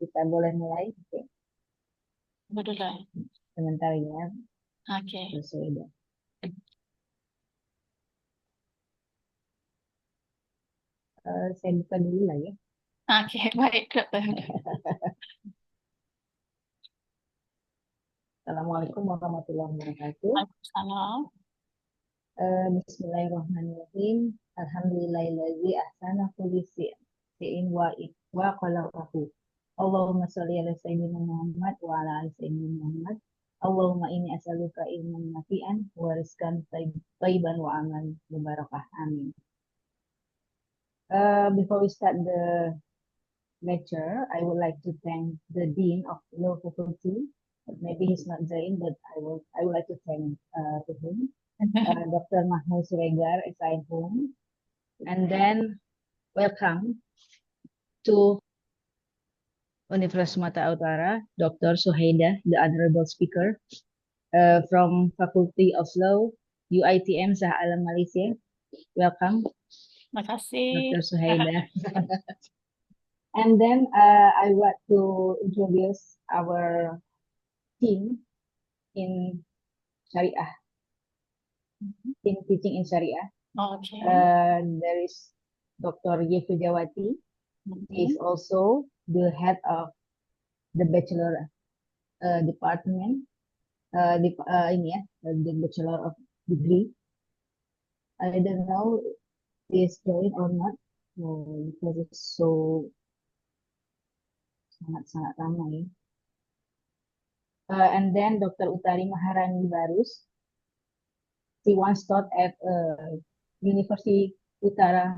kita boleh mulai. Oke. Betul. Sebentar ya, Oke. Syuhaeda. Saya buka dulu lah ya. Oke, baik, dokter. Assalamualaikum warahmatullahi wabarakatuh. Waalaikumsalam. Bismillahirrahmanirrahim. Alhamdulillahillazi ahsana kulli syai'in wa khalaqahu. Allahumma sholli ala sayyidina Muhammad wa ala ali sayyidina Muhammad. Allahumma inni as'aluka ilman nafi'an wa rizqan thayyiban wa amal mubarakah. Amin. Before we start the lecture, I would like to thank the Dean of Law Faculty. Maybe he's not joined, but I would like to thank to him. Dr. Mahmud Siregar, M.Hum. And then welcome to Universitas Sumatera Utara, Dr. Syuhaeda, the honorable speaker from Faculty of Law, UiTM, Shah Malaysia. Welcome, Terima kasih. Dr. Syuhaeda. And then I want to introduce our team in Shariah, in teaching in Shariah. Oke. There is Dr. Yefujawati. He is also the head of the bachelor department, the bachelor of degree. I don't know if he's joined or not, because it's so sangat ramai. And then Dr. Utari Maharani Barus. She once taught at University Utara,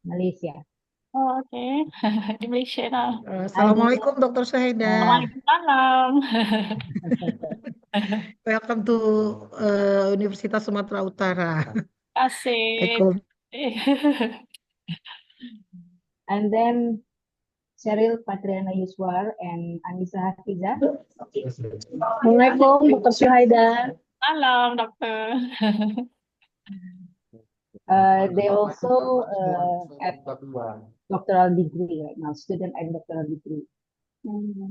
Malaysia. Oh, oke. Di Malaysia lah. Assalamualaikum Dr. Syuhaeda. Waalaikumsalam. Welcome to Universitas Sumatera Utara. Asik. And then Cheryl Aprilyana Yuswar and Anissa Hafiza. Assalamualaikum Dr. Syuhaeda. Salam, dokter. They also at doctoral degree right now, student at doctoral degree,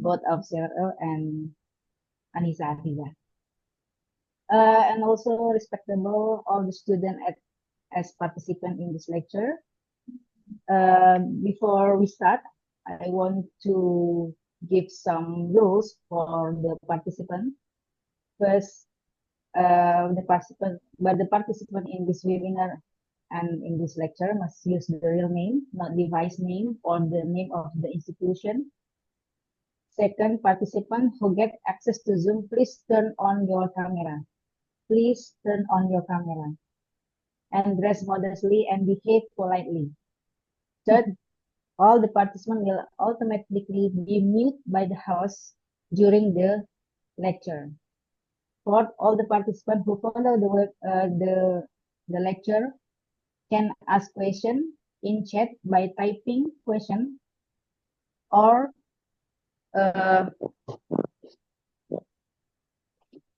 both of Cheryl and Anissa Hafiza. And also respectable all the students as participant in this lecture. Before we start, I want to give some rules for the participant. First, the participant in this webinar and in this lecture must use the real name, not device name or the name of the institution. Second, participant who get access to Zoom, please turn on your camera. Please turn on your camera and dress modestly and behave politely. Third, all the participants will automatically be muted by the host during the lecture. Fourth, all the participants who follow the lecture can ask questions in chat by typing question or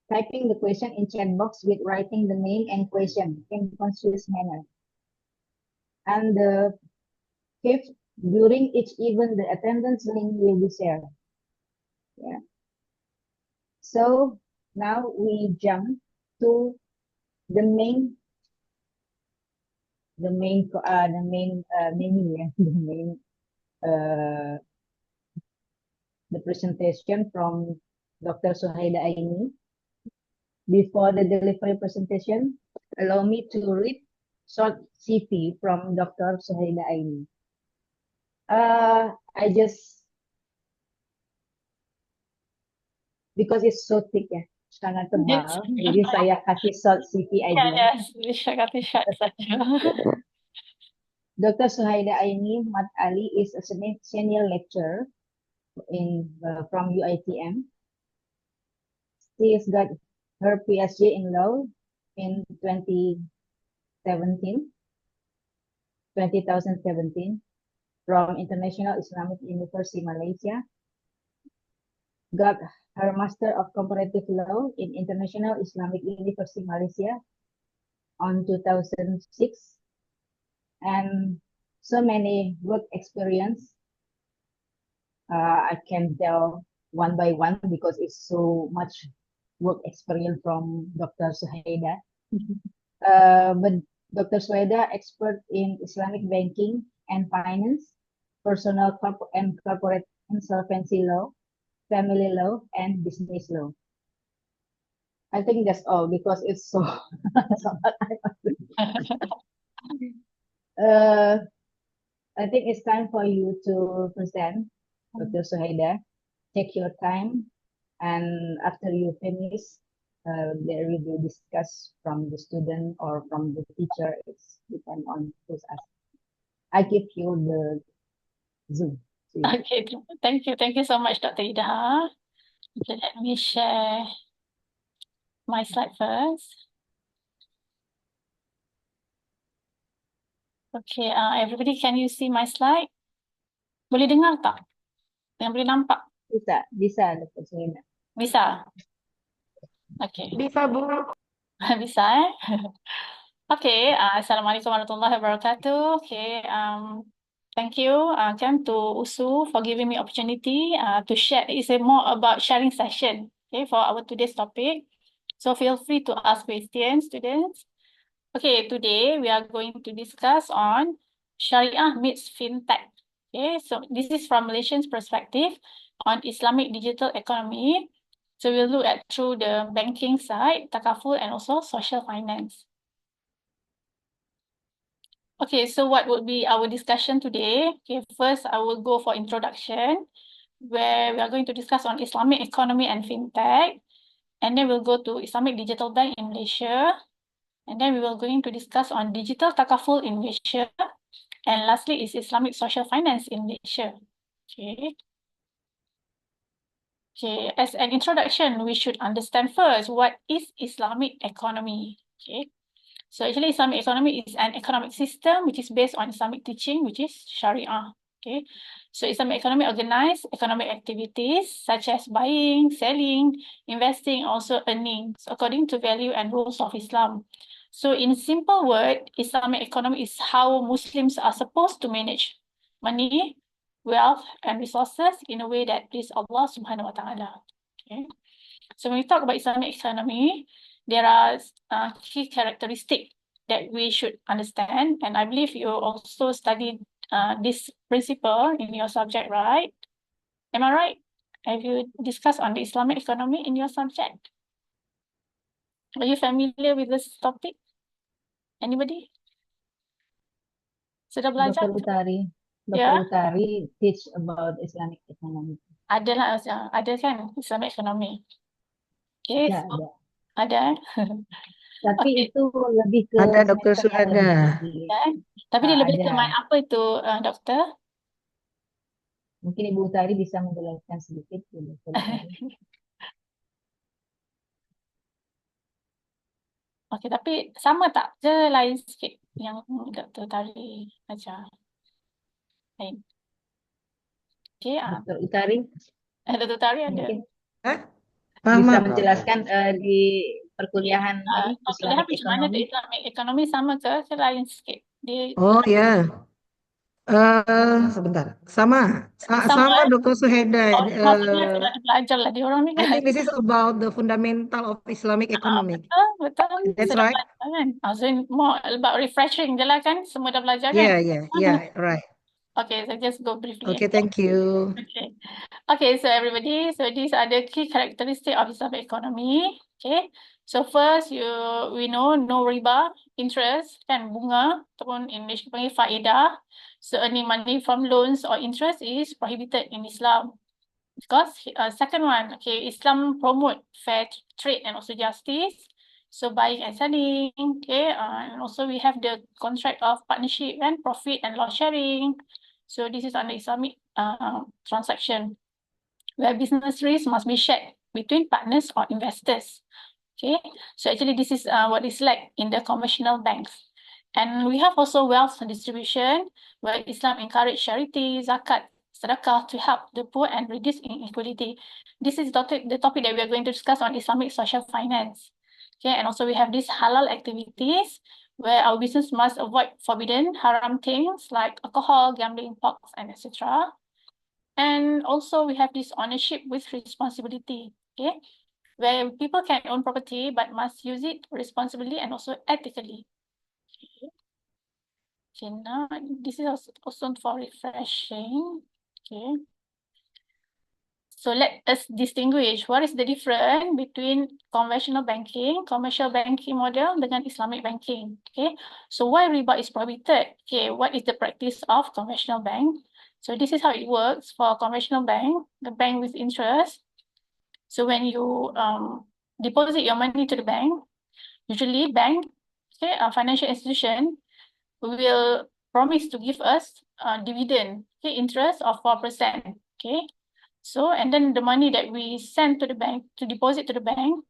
typing the question in chat box with writing the name and question in concise manner. And the fifth, during each event, the attendance link will be shared. Yeah. So now we jump to the main menu, the presentation from Dr. Syuhaeda Aeni. Before the delivery presentation, allow me to read short CV from Dr. Syuhaeda Aeni. I just, because it's so thick ya, sangat tebal, jadi saya kasih short CV aja. Ya, bisa kasih short saja. Dr. Syuhaeda Aeni Mat Ali is a senior lecturer from UiTM. She has got her PhD in law in 2017 from International Islamic University Malaysia. Got her Master of Comparative Law in International Islamic University Malaysia on 2006, and so many work experience I can tell one by one because it's so much work experience from Dr. Syuhaeda. But Dr. Syuhaeda, expert in Islamic banking and finance, and corporate insolvency law, family law, and business law. I think that's all because it's so. uh, I think it's time for you to present, Dr. Syuhaeda. Take your time, and after you finish, there will be discuss from the student or from the teacher. It's depend on who's asking. I give you the Zoom. to you. Okay, thank you so much, Dr. Idha. Okay, let me share my slide first. Okay, everybody, can you see my slide? Boleh dengar tak? Yang boleh nampak? Bisa, Dr. Syuhaeda. Bisa? Okay, Bisa, Bu. bisa Okay, Assalamualaikum warahmatullahi wabarakatuh. Okay, thank you, Ken, to Usu for giving me opportunity to share. It's a more about sharing session, okay, for our today's topic. So feel free to ask questions, students. Okay, today we are going to discuss on Shariah meets fintech. Okay, so this is from Malaysian's perspective on Islamic digital economy. So we'll look at through the banking side, takaful, and also social finance. Okay, so what would be our discussion today? Okay, first I will go for introduction, where we are going to discuss on Islamic economy and fintech, and then we'll go to Islamic digital bank in Malaysia, and then we will going to discuss on digital takaful in Malaysia, and lastly is Islamic social finance in Malaysia. Okay. Okay, as an introduction, we should understand first what is Islamic economy. Okay. So actually Islamic economy is an economic system which is based on Islamic teaching, which is Shariah. Okay. So Islamic economy organize economic activities such as buying, selling, investing, also earnings according to value and rules of Islam. So in simple word, Islamic economy is how Muslims are supposed to manage money, wealth, and resources in a way that please Allah subhanahu wa ta'ala. Okay. So when we talk about Islamic economy, there are key characteristics that we should understand. And I believe you also studied this principle in your subject, right? Am I right? Have you discussed on the Islamic economy in your subject? Are you familiar with this topic? Anybody? Sudah belajar? Dr. Utari. Dr. Ya, Utari teach about Islamic economy. ada lah, ada kan Islamic economy. Okay, Ada, so, ada. ada. Tapi Okay. itu lebih ke Ada Dr. semester yang lebih Syuhaeda. tinggi. Kan? Tapi dia lebih ke Ada. main apa itu, doktor? Mungkin Ibu Utari bisa menjelaskan sedikit, Dr. Utari. Okey, tapi sama tak? Ke lain sikit yang Dr. Tari ajar? Lain. Okey, Dr. Utari Dr. Tari ada. mungkin Hah? bisa Paham? menjelaskan di perkuliahan ini Kuliah Islamic macam mana tu economy. Islamic economy sama ke lain sikit? Dia Oh ya, sebentar. Sama, sama sama Dr. Syuhaeda. maksudnya sudah belajar lah dia orang ni I kan. think this is about the fundamental of Islamic economy. Betul. That's Sudah right? belajar kan? Maksudnya more about refreshing je lah kan? Semua dah belajar kan? Yeah, right. Okay, so just go briefly. Okay, thank you. Okay. Okay, so everybody, so these are the key characteristics of Islamic economy. Okay. So first, we know no riba, interest, kan bunga, ataupun in English panggil faedah. So earning money from loans or interest is prohibited in Islam. Because second one, okay, Islam promote fair trade and also justice. So buying and selling, okay, and also we have the contract of partnership and profit and loss sharing. So this is under Islamic transaction, where business risk must be shared between partners or investors. Okay, so actually this is what is like in the conventional banks. And we have also wealth distribution, where Islam encourage charity, zakat, sedekah to help the poor and reduce inequality. This is the topic that we are going to discuss on Islamic social finance. Okay, and also we have these halal activities, where our business must avoid forbidden, haram things like alcohol, gambling, porks, and etc. And also we have this ownership with responsibility, okay, where people can own property but must use it responsibly and also ethically. Okay, now this is also for refreshing. Okay. So let us distinguish what is the difference between conventional banking, commercial banking model dengan Islamic banking. Okay. So why riba is prohibited? Okay. What is the practice of conventional bank? So this is how it works for conventional bank, the bank with interest. So when you deposit your money to the bank, usually bank, okay, a financial institution will promise to give us dividend, okay, interest of 4%. Okay. So, and then the money that we send to the bank, to deposit to the bank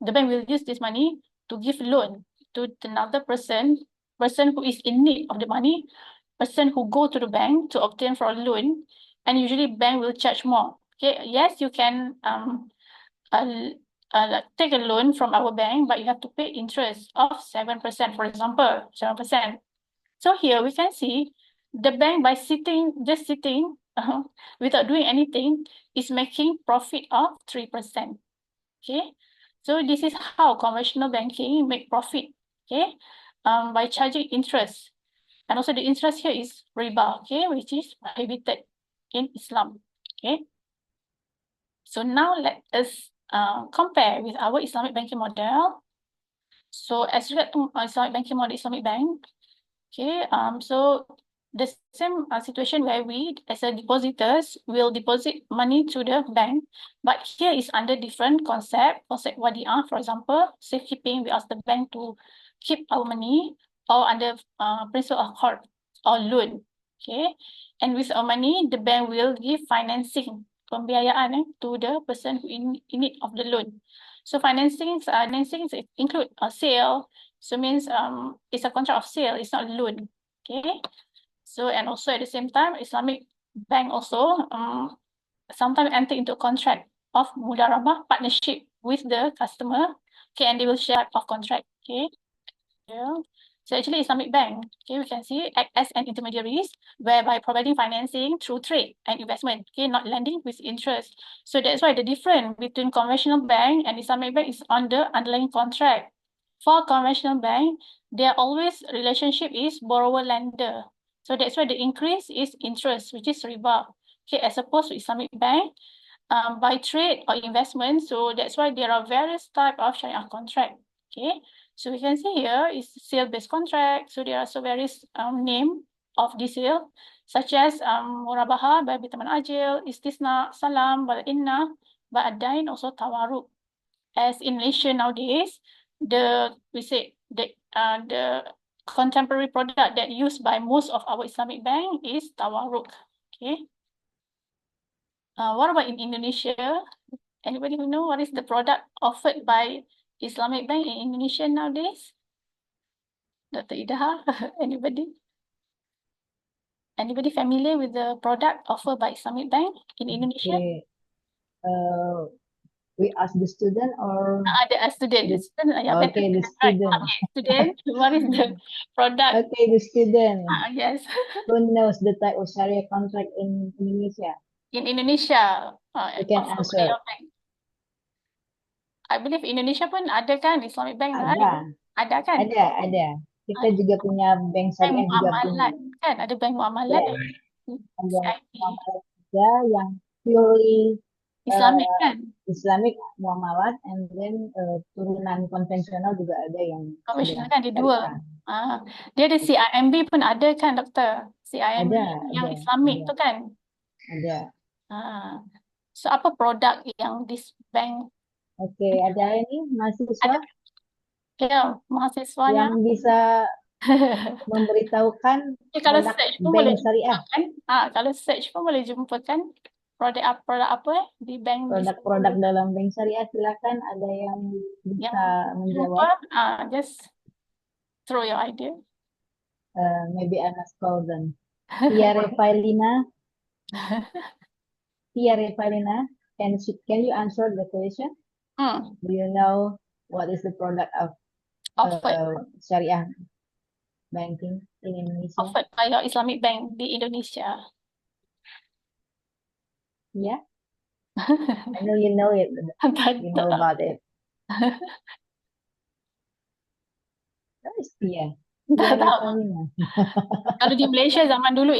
will use this money to give loan to another person who is in need of the money, person who go to the bank to obtain for a loan, and usually bank will charge more. Okay, yes, you can take a loan from our bank, but you have to pay interest of 7%, for example, 7%. So here we can see the bank by just sitting without doing anything is making profit of 3%. Okay, so this is how conventional banking make profit. Okay, by charging interest, and also the interest here is riba. Okay, which is prohibited in Islam. Okay, so now let us compare with our Islamic banking model. So as regard to Islamic banking model, Islamic bank. Okay, so the same situation where we, as a depositors, will deposit money to the bank, but here is under different concept wadi'ah, for example, safekeeping, we ask the bank to keep our money, or under principle of court or loan. Okay, and with our money, the bank will give financing, pembiayaan to the person who in need of the loan. So financings include a sale. So means it's a contract of sale, it's not loan. Okay. So and also at the same time, Islamic bank also sometimes enter into a contract of mudarabah partnership with the customer. Okay, and they will share of contract. Okay. Yeah. So actually Islamic bank, okay, we can see act as an intermediaries whereby providing financing through trade and investment, okay, not lending with interest. So that's why the difference between conventional bank and Islamic bank is on the underlying contract. For conventional bank, their always relationship is borrower-lender. So that's why the increase is interest, which is riba. Okay, as opposed to Islamic bank, by trade or investment. So that's why there are various type of Shariah contract. Okay, so we can see here is sale-based contract. So there are so various name of this sale, such as murabaha, babi taman ajil, istisna, salam, bal-inna, ba'adain, also tawaruk. As in Malaysia nowadays, the contemporary product that used by most of our Islamic bank is tawaruk. Okay. What about in Indonesia? Anybody who know what is the product offered by Islamic bank in Indonesia nowadays? Dr. Idha, anybody? Anybody familiar with the product offered by Islamic bank in Indonesia? Okay. We ask the student or The student. The student, okay, the student. Okay, student, what is the product? Okay, the student. Yes. Who knows the type of Sharia contract in Indonesia? In Indonesia, You can offered by answer. your bank. I believe Indonesia pun ada kan Islamic bank, right? Ada, Ada kan? ada. Kita juga punya bank Bank syariah juga punya. muamalat kan? Ada bank muamalat. Ya, ada CIP. muamalat juga yang purely Islamic kan? Islamic muamalat, and then turunan konvensional juga ada yang Conventional sudah kan ada dua. syariah. Dia ada CIMB pun ada kan doktor? CIMB yang Ada, Islamic ada. tu kan? Ada. So apa produk yang this bank? Oke, ada ini mahasiswa Ya, mahasiswanya. yang bisa memberitahukan Kalau produk search pun boleh bank syariah. jumpa kan? Kalau search pun boleh jumpa kan? Produk apa di bank Produk-produk dalam bank syariah, silakan ada yang bisa menjawab. Just throw your idea. Maybe I must call them. Tia Revailina, can you answer the question? Do you know what is the product of Syariah banking in Indonesia? Offered by your Islamic bank di Indonesia. Yeah, I know you know it. Tak You know tahu. about it. That is Tia. Tak Tia tahu. Ricolina. Kalau di Malaysia zaman dulu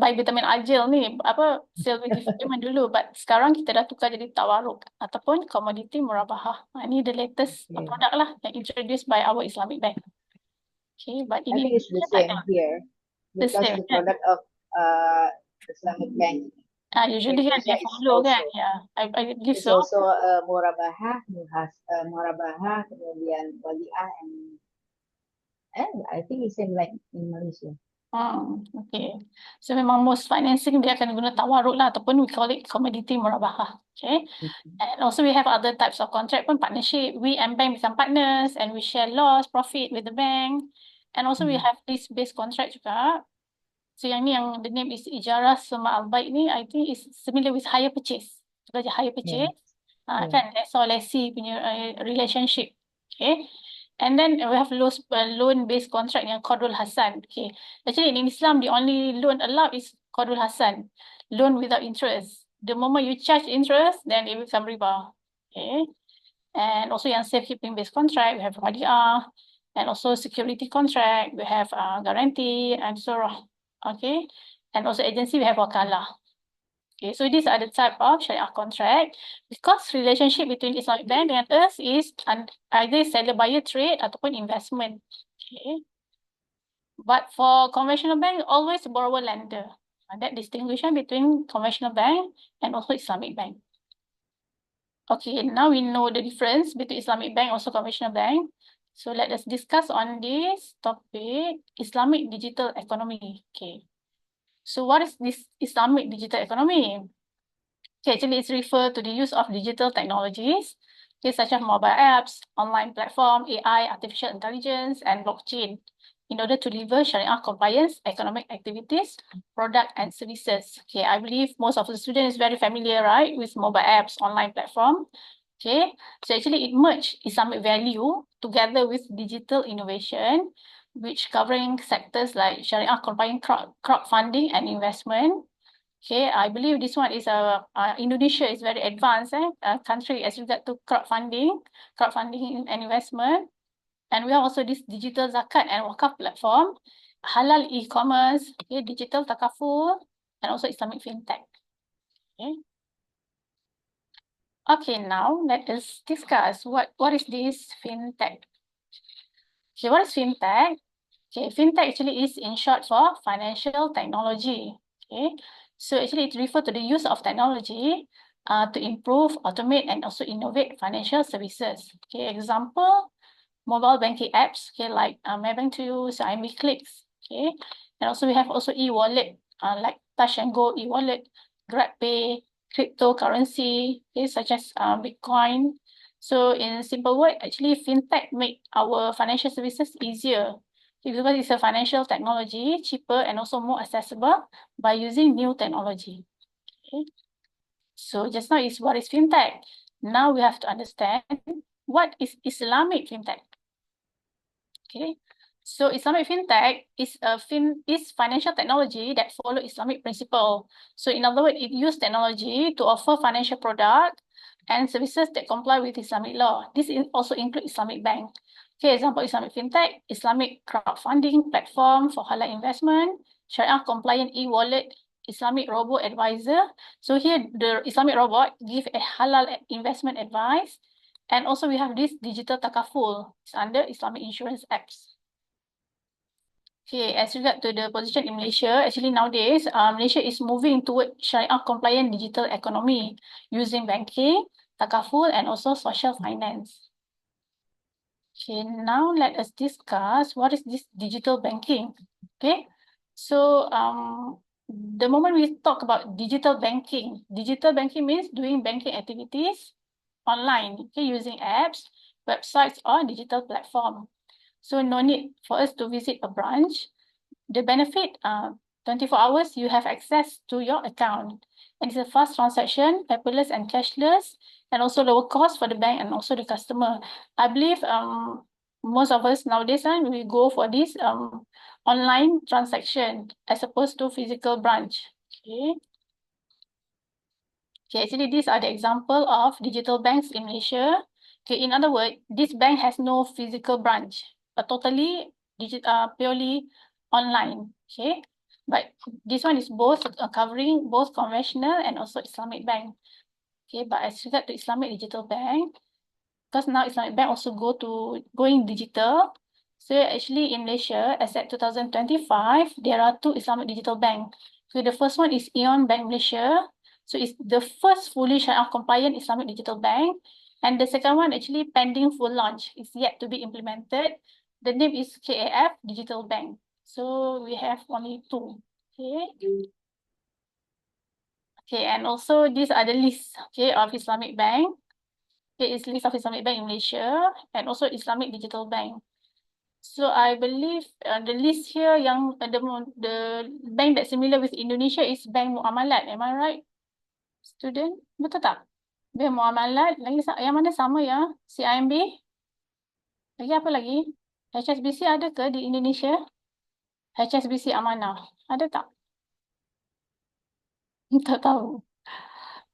buy vitamin Ajil ni apa sale vitamin dulu, but sekarang kita dah tukar jadi tawaruk ataupun komoditi murabahah. Ini the latest Okay. product lah yang introduced by our Islamic Bank. Okay, but I in think it's the Indonesia tak same ada. here The because same the kan? product of Islamic Bank in Usually kan Indonesia they is follow kan? also Yeah, I believe is so. also murabahah, murabahah, kemudian wadiah, and I think it's same like in Malaysia. Okay. So memang most financing dia akan guna tawaruk lah ataupun we call it commodity murabahah. Okay. And also we have other types of contract pun partnership. We and bank become partners and we share loss, profit with the bank. And also we have this base contract juga. So yang ni yang the name is Ijarah Suma Al-Baik ni I think is similar with hire purchase. Kita hire purchase. Yeah. Kan that's all lessee punya relationship. Okay. And then we have loan-based contract yang Qardul Hasan. Okay. Actually in Islam, the only loan allowed is Qardul Hasan. Loan without interest. The moment you charge interest, then it become riba. Okay. And also yang safekeeping based contract, we have wadiah. And also security contract, we have guarantee and so on. Okay. And also agency, we have wakalah. Okay, so these are the type of Shariah contract because relationship between Islamic bank dengan us is either seller buyer trade ataupun investment. Okay. But for conventional bank, always borrower lender. That distinction between conventional bank and also Islamic bank. Okay, now we know the difference between Islamic bank and also conventional bank. So let us discuss on this topic, Islamic digital economy. Okay. So what is this Islamic digital economy? Okay, actually it's referred to the use of digital technologies, okay, such as mobile apps, online platform, AI, artificial intelligence, and blockchain in order to deliver Sharia compliance, economic activities, product and services. Okay, I believe most of the students is very familiar, right, with mobile apps, online platform. Okay, so actually it merged Islamic value together with digital innovation, which covering sectors like Sharia compliant crowdfunding and investment. Okay, I believe this one is Indonesia is very advanced country as regard to crowdfunding and investment. And we have also this digital zakat and wakaf platform, halal e-commerce, okay, digital takaful, and also Islamic fintech. Okay. Okay, now let us discuss what is this fintech. Okay, what is fintech? Okay, fintech actually is in short for financial technology. Okay, so actually it refers to the use of technology to improve, automate, and also innovate financial services. Okay, example, mobile banking apps, okay, like MyBank to you, so IMB Clicks. Okay, and also we have also e-wallet, like Touch and Go e-wallet, GrabPay, cryptocurrency, okay, such as Bitcoin. So in simple word, actually fintech make our financial services easier because it's a financial technology, cheaper and also more accessible by using new technology. Okay. So just now is what is fintech. Now we have to understand what is Islamic fintech. Okay. So Islamic fintech is financial technology that follow Islamic principle. So in other words, it use technology to offer financial product and services that comply with Islamic law. This also include Islamic bank. Okay, example Islamic fintech, Islamic crowdfunding platform for halal investment, Sharia compliant e-wallet, Islamic robo advisor. So here the Islamic robot give a halal investment advice. And also we have this digital takaful. It's under Islamic insurance apps. Okay, as regard to the position in Malaysia, actually nowadays, Malaysia is moving toward Sharia compliant digital economy using banking, takaful, and also social finance. Okay, now let us discuss what is this digital banking. Okay, so the moment we talk about digital banking means doing banking activities online, okay, using apps, websites, or digital platform. So no need for us to visit a branch. The benefit, 24 hours, you have access to your account. And it's a fast transaction, paperless and cashless, and also lower cost for the bank and also the customer. I believe most of us nowadays, we go for this online transaction as opposed to physical branch. Okay. Okay, actually, these are the example of digital banks in Malaysia. Okay, in other words, this bank has no physical branch, but totally purely online. Okay, but this one is both covering both conventional and also Islamic bank. Okay, but as regard to Islamic digital bank, because now Islamic bank also going digital. So actually in Malaysia, as at 2025, there are two Islamic digital bank. So the first one is Aeon Bank Malaysia. So it's the first fully Shariah compliant Islamic digital bank. And the second one actually pending full launch. It's yet to be implemented. The name is KAF Digital Bank. So we have only two. Okay. Okay, and also these are the lists, okay, of Islamic bank. Okay, it's list of Islamic bank in Malaysia and also Islamic digital bank. So I believe the list here yang the bank that similar with Indonesia is Bank Muamalat. Am I right, student? Betul tak? Bank Muamalat. Lagi yang mana sama ya? CIMB? Lagi apa lagi? HSBC ada ke di Indonesia? HSBC Amanah. Ada tak? Tak tahu.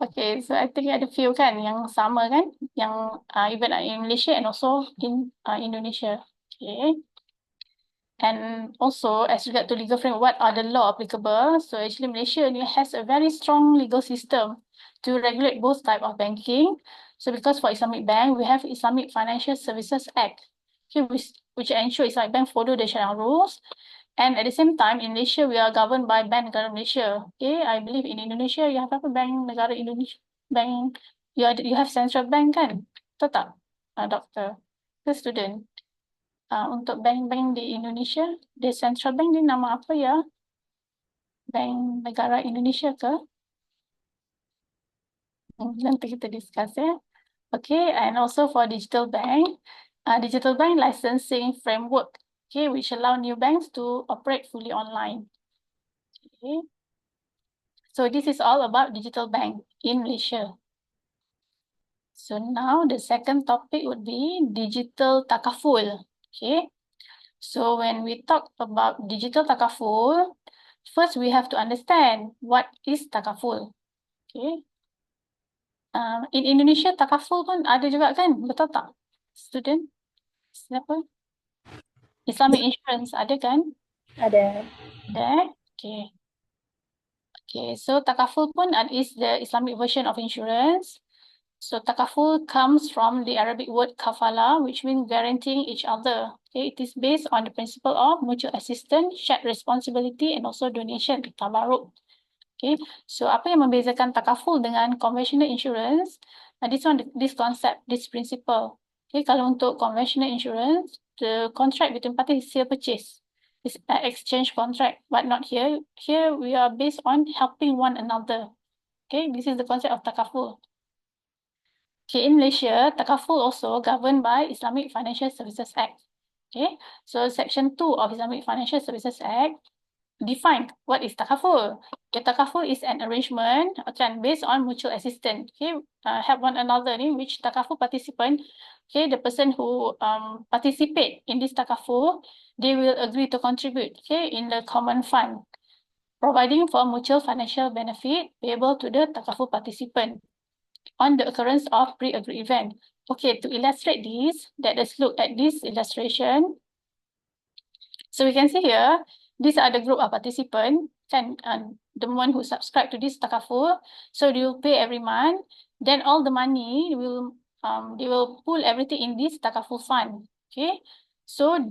Okay, so I think ada few kan yang sama kan? Yang even in Malaysia and also in Indonesia. Okay. And also, as regard to legal framework, what are the law applicable? So actually, Malaysia has a very strong legal system to regulate both type of banking. So because for Islamic bank, we have Islamic Financial Services Act, okay, which ensures Islamic bank follow the Sharia rules. And at the same time, in Malaysia, we are governed by Bank Negara Malaysia. Okay, I believe in Indonesia, you have apa Bank Negara Indonesia? Bank, you have central bank kan? Betul tak, doctor? The student. Untuk bank-bank di Indonesia, the central bank ni nama apa ya? Bank Negara Indonesia ke? Nanti kita discuss ya. Okay, and also for digital bank licensing framework, okay, which allow new banks to operate fully online. Okay, so this is all about digital bank in Malaysia. So now the second topic would be digital takaful. Okay. So when we talk about digital takaful, first we have to understand what is takaful. Okay. In Indonesia takaful pun ada juga kan? Betul tak? Student? Siapa? Islamic insurance ada kan? Ada. Ada. Okay. Okay, so takaful pun is the Islamic version of insurance. So takaful comes from the Arabic word kafala, which means guaranteeing each other. Okay, it is based on the principle of mutual assistance, shared responsibility, and also donation, tabaruk. Okay, so apa yang membezakan takaful dengan conventional insurance? This concept, this principle. Okay, kalau untuk conventional insurance, the contract between parties is sale purchase. It's an exchange contract, but not here. Here we are based on helping one another. Okay, this is the concept of takaful. Okay, in Malaysia, takaful also governed by Islamic Financial Services Act. Okay, so Section 2 of Islamic Financial Services Act define what is takaful. Okay, takaful is an arrangement based on mutual assistance. Okay, help one another ni, which takaful participant, okay, the person who participate in this takaful, they will agree to contribute, okay, in the common fund, providing for mutual financial benefit payable to the takaful participant on the occurrence of pre-agreed event. Okay, to illustrate this, let's look at this illustration. So we can see here, these are the group of participants, and the one who subscribe to this takaful. So they will pay every month. Then all the money will they will pull everything in this takaful fund. Okay, so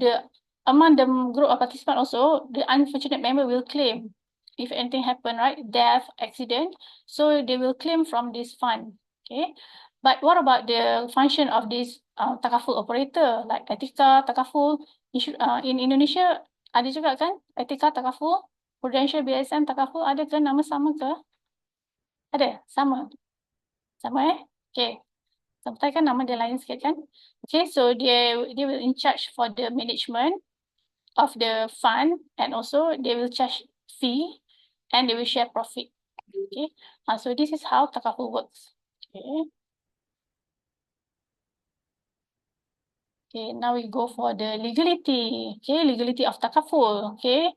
among the group of participants also, the unfortunate member will claim if anything happen, right? Death, accident. So they will claim from this fund. Okay, but what about the function of this takaful operator like Etika, takaful? In Indonesia ada juga kan? Etika, takaful, Prudential, BSN, takaful ada ke? Nama sama ke? Ada, sama. Sama Okay. Sampai kan nama dia lain sikit kan? Okay, so they will in charge for the management of the fund and also they will charge fee and they will share profit. Okay, so this is how takaful works. Okay. Okay, now we go for the legality. Okay, legality of takaful. Okay,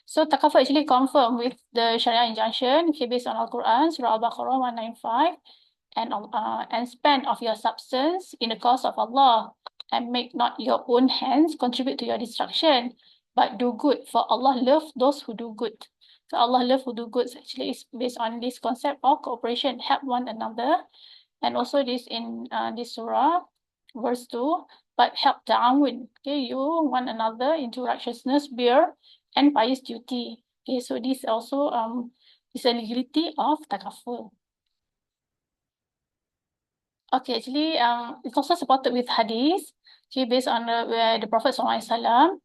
so takaful actually confirmed with the Sharia injunction. Okay, based on Al-Quran, Surah Al-Baqarah 195, and spend of your substance in the cause of Allah, and make not your own hands contribute to your destruction, but do good. For Allah love those who do good. So Allah love who do good actually is based on this concept of cooperation, help one another, and also this in this surah, verse 2. But help ta'awun, okay, you one another into righteousness, beer, and pious duty. Okay, so this also is a legality of takaful. Okay, actually, it's also supported with hadith. Okay, based on where the Prophet SAW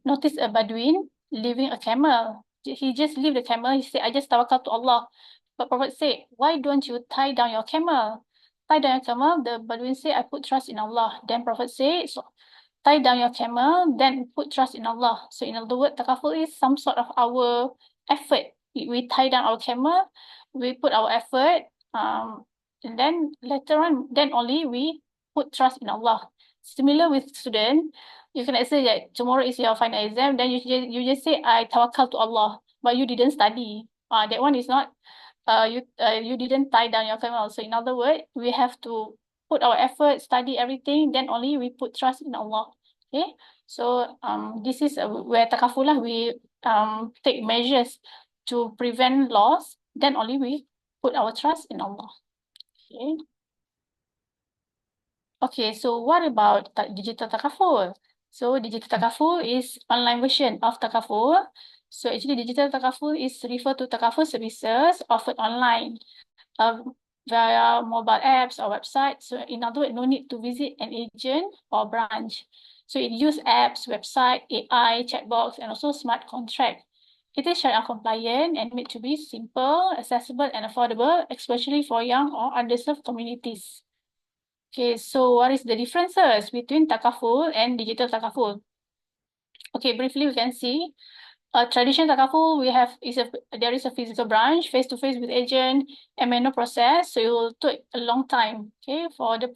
noticed a Bedouin leaving a camel. He just leave the camel. He said, "I just tawakal to Allah." But Prophet said, "Why don't you tie down your camel?" Tie down your camel. The Bedouin said, "I put trust in Allah." Then Prophet said, "So tie down your camel, then put trust in Allah." So in other words, takaful is some sort of our effort. We tie down our camel, we put our effort, and then later on, then only we put trust in Allah. Similar with student, you cannot say that tomorrow is your final exam, then you just say I tawakal to Allah, but you didn't study. That one is not. You didn't tie down your camel. So in other words, we have to put our effort, study everything, then only we put trust in Allah. Okay. So this is where takafulah we take measures to prevent loss. Then only we put our trust in Allah. Okay. Okay, so what about digital takaful? So digital takaful is online version of takaful. So actually digital takaful is referred to takaful services offered online via mobile apps or websites. So in other words, no need to visit an agent or branch. So it uses apps, website, AI, chatbots, and also smart contract. It is Sharia compliant and made to be simple, accessible, and affordable, especially for young or underserved communities. Okay, so what is the differences between takaful and digital takaful? Okay, briefly we can see traditional takaful there is a physical branch face to face with agent and manual process, so it will take a long time, okay, for the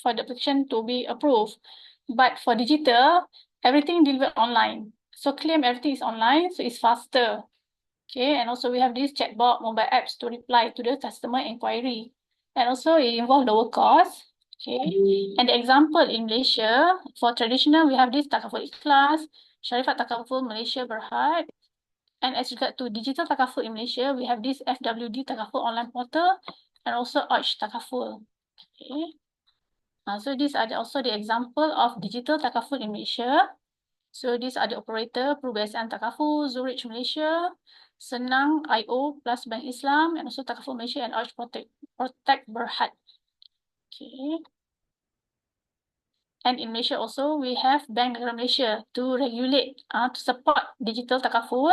application to be approved. But for digital, everything delivered online. So claim everything is online, so it's faster. Okay, and also we have this chatbot mobile apps to reply to the customer inquiry. And also it involves lower cost. Okay, and the example in Malaysia, for traditional, we have this Takaful Ikhlas, Sharifat Takaful Malaysia Berhad. And as regard to digital Takaful in Malaysia, we have this FWD Takaful online portal and also Arch Takaful. Okay, so these are also the example of digital Takaful in Malaysia. So these are the operator, Perubahan Takaful, Zurich Malaysia, Senang IO plus Bank Islam, and also Takaful Malaysia and Arch Protect Berhad. Okay. And in Malaysia also, we have Bank Negara Malaysia to regulate, to support digital takaful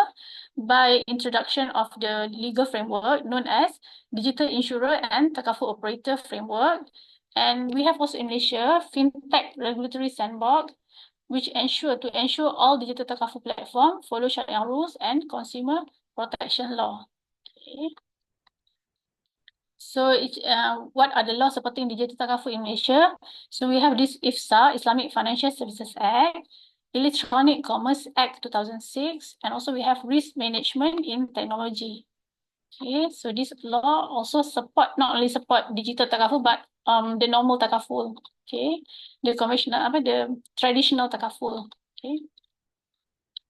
by introduction of the legal framework known as Digital Insurer and Takaful Operator Framework. And we have also in Malaysia, FinTech Regulatory Sandbox, which ensure all digital takaful platform follow Sharia rules and consumer protection law. Okay. So what are the laws supporting digital takaful in Malaysia? So we have this IFSA, Islamic Financial Services Act, Electronic Commerce Act 2006, and also we have Risk Management in Technology. Okay, so this law also not only support digital takaful, but the normal takaful. Okay, the conventional, the traditional takaful. Okay.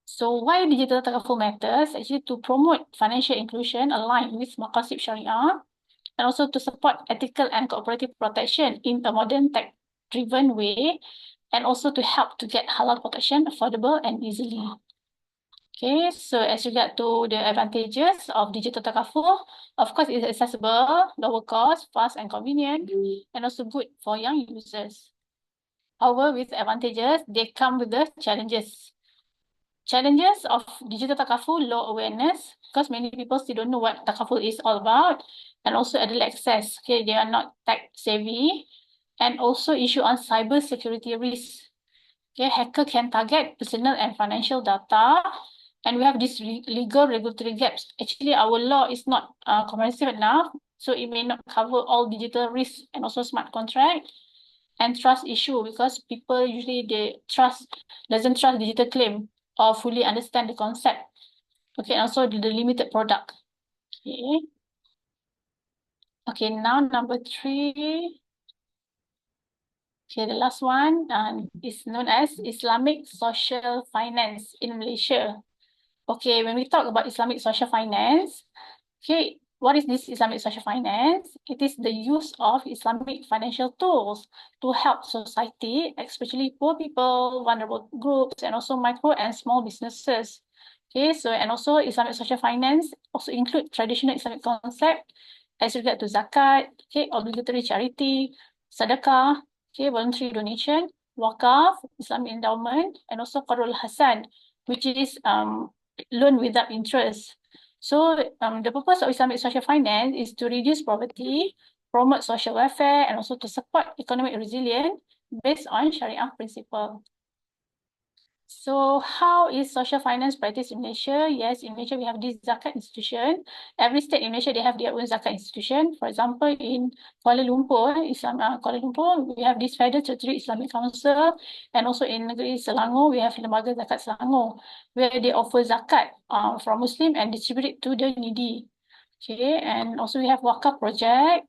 So why digital takaful matters? Actually to promote financial inclusion aligned with maqasid Sharia, and also to support ethical and cooperative protection in a modern tech-driven way, and also to help to get halal protection affordable and easily. Okay, so as regard to the advantages of digital takaful, of course, it's accessible, lower cost, fast and convenient, and also good for young users. However, with advantages, they come with the challenges. Challenges of digital takaful, low awareness, because many people still don't know what takaful is all about, and also early access. Okay, they are not tech savvy, and also issue on cyber security risks. Okay, hacker can target personal and financial data, and we have these legal regulatory gaps. Actually, our law is not comprehensive enough, so it may not cover all digital risks and also smart contract. and trust issue, because people usually doesn't trust digital claim or fully understand the concept. Okay, and also the limited product. Okay. Okay, now number 3. Okay, the last one is known as Islamic Social Finance in Malaysia. Okay, when we talk about Islamic Social Finance, okay, what is this Islamic Social Finance? It is the use of Islamic financial tools to help society, especially poor people, vulnerable groups, and also micro and small businesses. Okay, so and also Islamic Social Finance also include traditional Islamic concept as regard to zakat, okay, obligatory charity, sedekah, okay, voluntary donation, wakaf, Islamic endowment, and also Qardul Hasan, which is loan without interest. So the purpose of Islamic social finance is to reduce poverty, promote social welfare, and also to support economic resilience based on Shariah principle. So how is social finance practiced in Malaysia? Yes, in Malaysia we have this zakat institution. Every state in Malaysia, they have their own zakat institution. For example, in Kuala Lumpur, Kuala Lumpur, we have this Federal Territory Islamic Council, and also in Negeri Selangor, we have Lembaga Zakat Selangor, where they offer zakat from Muslim and distribute it to the needy. Okay, and also we have Wakaf project.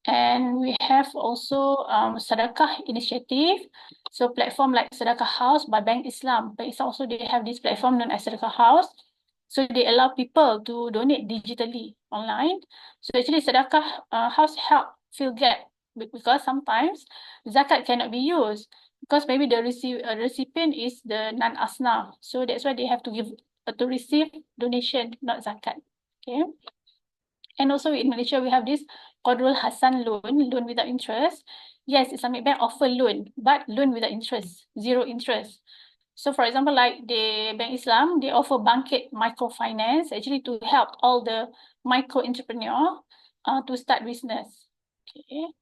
And we have also Sedekah initiative. So platform like Sedekah House by Bank Islam. Bank Islam also, they have this platform known as Sedekah House. So they allow people to donate digitally online. So actually Sedekah House help fill gap, because sometimes zakat cannot be used because maybe the recipient is the non-asnaf. So that's why they have to give to receive donation, not zakat. Okay. And also in Malaysia, we have this Qardul Hasan loan without interest. Yes, Islamic bank offer loan, but loan without interest, 0 interest. So for example, like the Bank Islam, they offer Bangkit microfinance, actually to help all the micro entrepreneur to start business. Okay.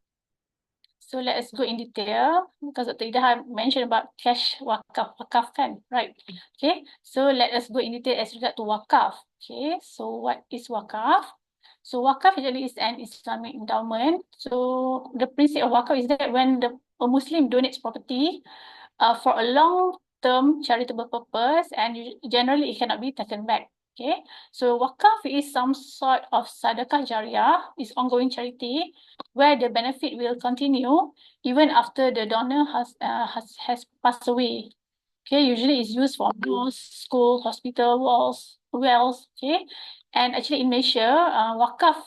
So let us go in detail, because Dr. Idha mentioned about cash wakaf kan, right? Okay, so let us go in detail as regard to wakaf. Okay, so what is wakaf? So wakaf actually is an Islamic endowment. So the principle of wakaf is that when a Muslim donates property for a long-term charitable purpose, and generally it cannot be taken back. Okay, so wakaf is some sort of sadaqah jariyah, is ongoing charity where the benefit will continue even after the donor has passed away. Okay, usually it's used for mosques, school, hospital, wells. Okay, and actually in Malaysia, wakaf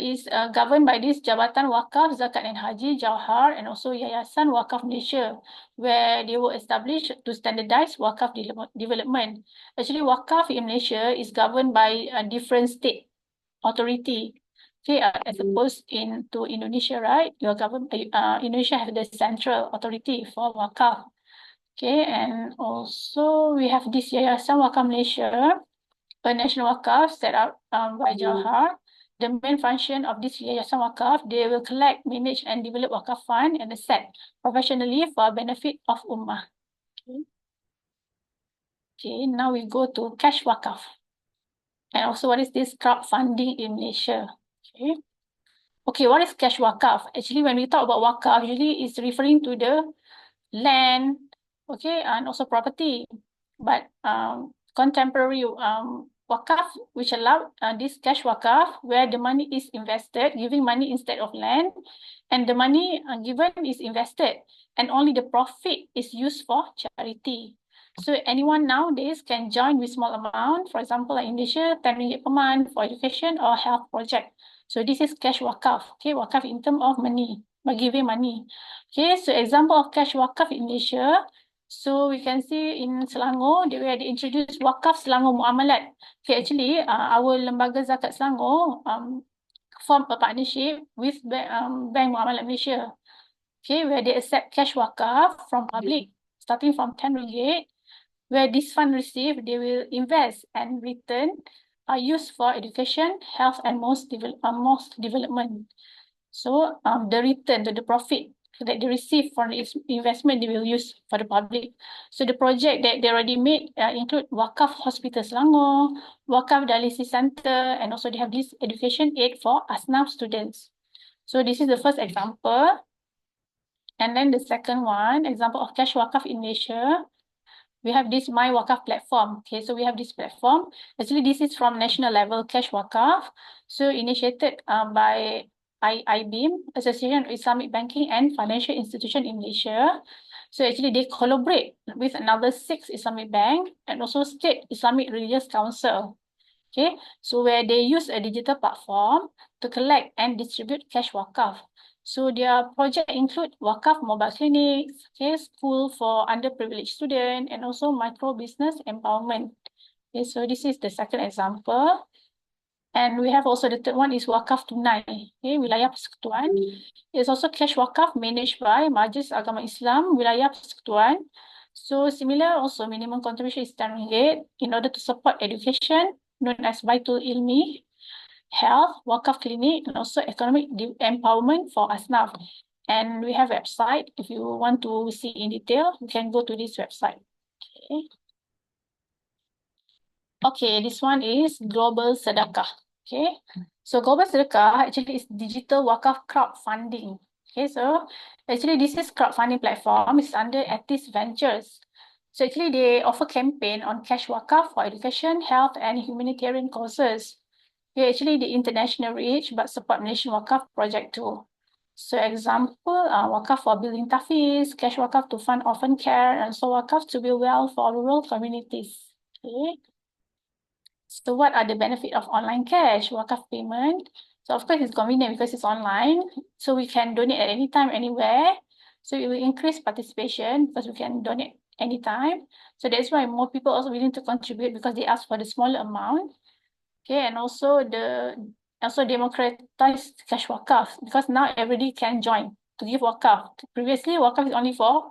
is governed by this Jabatan Wakaf, Zakat and Haji, Jauhar, and also Yayasan Wakaf Malaysia, where they were established to standardize wakaf development. Actually, wakaf in Malaysia is governed by a different state authority. Okay, as opposed to Indonesia, right? Your government, Indonesia have the central authority for wakaf. Okay, and also we have this Yayasan Wakaf Malaysia, a national wakaf set up by Jauhar. The main function of this Yayasan Wakaf, they will collect, manage, and develop wakaf fund and asset professionally for benefit of ummah. Okay. Okay, now we go to cash wakaf. And also, what is this crowdfunding in Malaysia? Okay. Okay, what is cash wakaf? Actually, when we talk about wakaf, usually it's referring to the land, okay, and also property. But contemporary wakaf, which allow this cash wakaf, where the money is invested, giving money instead of land, and the money given is invested, and only the profit is used for charity. So anyone nowadays can join with small amount, for example, like in Malaysia, 10 ringgit per month for education or health project. So this is cash wakaf, okay, wakaf in terms of money, by giving money. Okay, so example of cash wakaf in Malaysia. So we can see in Selangor, where they introduced Wakaf Selangor Muamalat. Okay, actually, our Lembaga Zakat Selangor form a partnership with Bank Muamalat Malaysia. Okay, where they accept cash wakaf from public, starting from 10 ringgit, where this fund received, they will invest and return are used for education, health, and most development. So the return, the profit that they receive from the investment, they will use for the public. So the project that they already made include Wakaf Hospital Selangor, Wakaf Dialysis Center, and also they have this education aid for Asnaf students. So this is the first example. And then the second one, example of cash wakaf in Malaysia, we have this My Wakaf platform. Okay, so we have this platform. Actually, this is from national level cash wakaf. So initiated by IBIM, Association of Islamic Banking and Financial Institution in Malaysia. So actually, they collaborate with another 6 Islamic bank and also State Islamic Religious Council. Okay, so where they use a digital platform to collect and distribute cash wakaf. So their project include wakaf mobile clinics, okay, school for underprivileged students, and also micro business empowerment. Okay, so this is the second example. And we have also the third one is wakaf tunai, okay, wilayah persekutuan. It's also cash wakaf managed by Majlis Agama Islam Wilayah Persekutuan. So similar also minimum contribution is RM10 in order to support education known as Baitul Ilmi, health, wakaf clinic, and also economic empowerment for Asnaf. And we have a website. If you want to see in detail, you can go to this website. Okay. Okay, this one is Global Sedekah. Okay, so Global Sedekah actually is digital wakaf crowdfunding. Okay, so actually this is crowdfunding platform. It's under Atis Ventures. So actually they offer campaign on cash wakaf for education, health, and humanitarian causes. Okay, actually the international reach but support Malaysian wakaf project too. So example, wakaf for building tahfiz, cash wakaf to fund orphan care, and so wakaf to build well for rural communities. Okay. So what are the benefits of online cash, wakaf payment? So of course it's convenient because it's online. So we can donate at any time, anywhere. So it will increase participation because we can donate anytime. So that's why more people also willing to contribute because they ask for the smaller amount. Okay, and also democratized cash wakaf because now everybody can join to give wakaf. Previously, wakaf is only for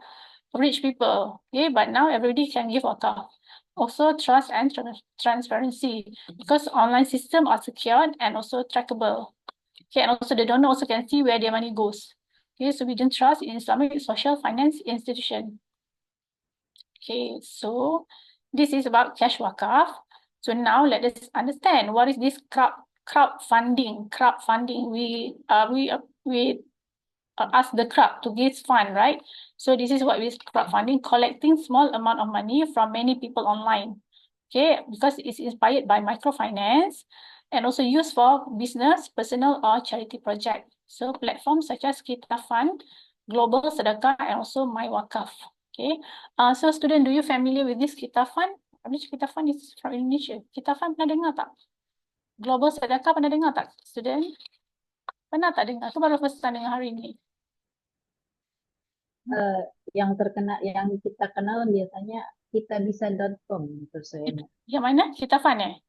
rich people. Okay, but now everybody can give wakaf. Also, trust and transparency because online system are secured and also trackable. Okay, and also the donor also can see where their money goes. Okay, so we don't trust in Islamic social finance institution. Okay, so this is about cash wakaf. So now let us understand what is this crowdfunding. Crowdfunding. We ask the crowd to give fund, right? So this is what is crowdfunding, collecting small amount of money from many people online. Okay, because it's inspired by microfinance and also used for business, personal, or charity project. So platforms such as Kita Fund, Global Sedekah, and also My Wakaf. Okay, so student, do you familiar with this Kita Fund? Which Kita Fund is from Indonesia? Kita Fund pernah dengar tak? Global Sedekah pernah dengar tak, student? Pernah tak dengar? Aku baru first time dengar hari ini. Yang kita kenal biasanya kitabisa.com menurut saya. Yang mana? Kita Fund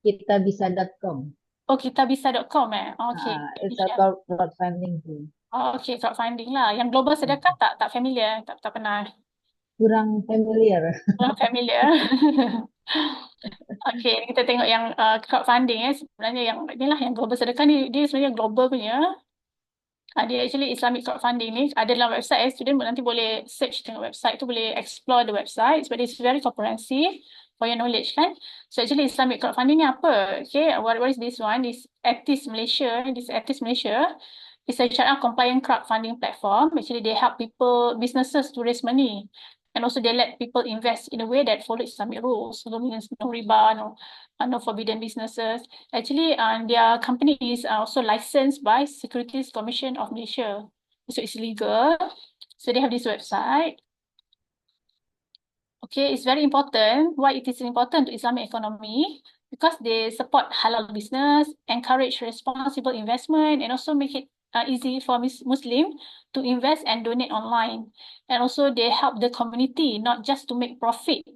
Kitabisa.com. Oh, kitabisa.com Okay. It's a crowdfunding too. Oh, okay, crowdfunding lah. Yang Global Sedekah tak familiar, tak pernah. Kurang familiar. Kurang familiar. Okay, kita tengok yang crowdfunding sebenarnya yang inilah yang Global Sedekah ni dia sebenarnya global punya. Dia actually Islamic crowdfunding ni ada dalam website. Student nanti boleh search tengok website tu, boleh explore the website but it's very comprehensive for your knowledge kan. So actually Islamic crowdfunding ni apa? Okay, what is this one? This Atis Malaysia. This Atis Malaysia is a Shariah compliant crowdfunding platform. Actually they help people, businesses to raise money. And also they let people invest in a way that follows Islamic rules. So means no riba, no forbidden businesses. Actually, their company is also licensed by Securities Commission of Malaysia. So it's legal. So they have this website. Okay, it's very important. Why it is important to Islamic economy? Because they support halal business, encourage responsible investment, and also make it easy for Muslim to invest and donate online. And also they help the community, not just to make profit.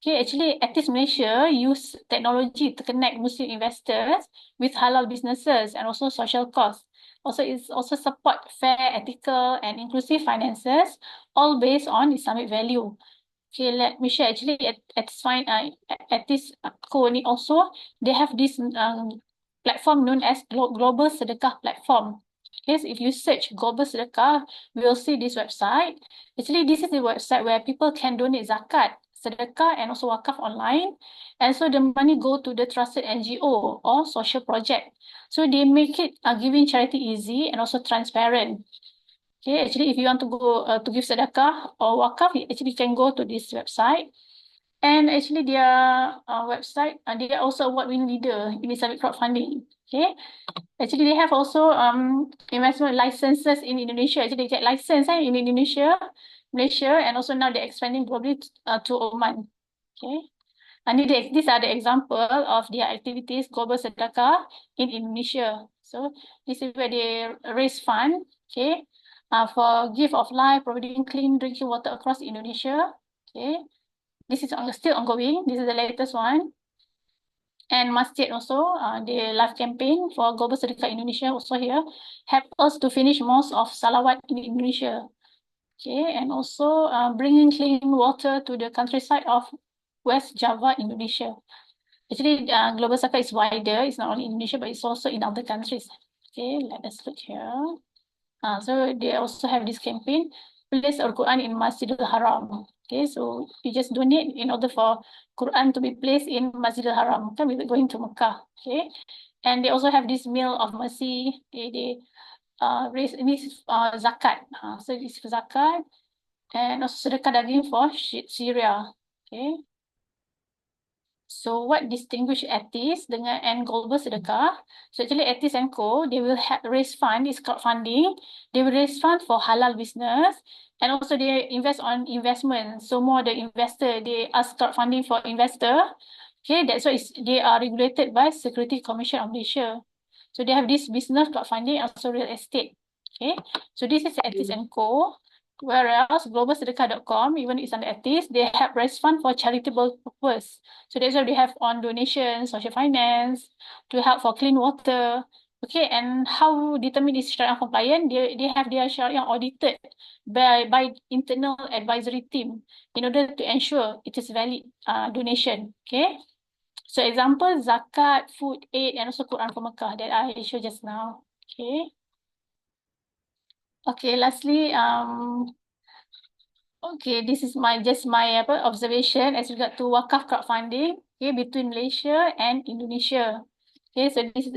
Okay, actually, Atis Malaysia use technology to connect Muslim investors with halal businesses and also social cause. Also, it's also support fair, ethical, and inclusive finances, all based on Islamic value. Okay, let me share. Actually, at this co also, they have this platform known as Global Sedekah platform. Okay, so if you search Global Sedekah, we will see this website. Actually, this is the website where people can donate zakat, sedekah, and also wakaf online. And so the money go to the trusted NGO or social project. So they make it giving charity easy and also transparent. Okay, actually, if you want to go to give sedekah or wakaf, you actually can go to this website. And actually, their website, they are also award-winning leader in Islamic crowdfunding. Okay, actually, they have also investment licenses in Indonesia. Actually, they get license in Indonesia, Malaysia, and also now they're expanding globally to Oman. Okay. And these are the example of their activities, global sedekah in Indonesia. So this is where they raise fund, okay, for gift of life, providing clean drinking water across Indonesia. Okay, this is still ongoing. This is the latest one. And Masjid also, the live campaign for global sedekah Indonesia also here help us to finish most of salawat in Indonesia. Okay, and also bringing clean water to the countryside of West Java, Indonesia. Actually, global sedekah is wider. It's not only Indonesia, but it's also in other countries. Okay, let us look here. So they also have this campaign, place Al-Quran in Masjidil Haram. Okay, so you just donate in order for Quran to be placed in Masjidil Haram. Okay, we're going to Mecca. Okay, and they also have this meal of mercy. They raise this zakat. So this is zakat and also sedekah daging for Syria. Okay. So what distinguish Etis dengan and Global Sedekah? So actually Etis and Co, they will raise fund, is crowdfunding. They will raise fund for halal business and also they invest on investment. So more the investor, they ask crowdfunding for investor. Okay, that's why they are regulated by Security Commission of Malaysia. So they have this business crowdfunding, also real estate. Okay, so this is Etis and Co. Whereas globalsedekah.com, even it's under Etis, they have raise fund for charitable purpose. So that's why they have on donations, social finance, to help for clean water. Okay, and how determine is Shariah compliant? They have their Shariah audited by internal advisory team in order to ensure it is valid donation. Okay. So example, zakat, food aid, and also Quran for Makkah that I showed just now. Okay. Okay, lastly, okay, this is just my observation as regard to wakaf crowdfunding, okay, between Malaysia and Indonesia. Okay, so this is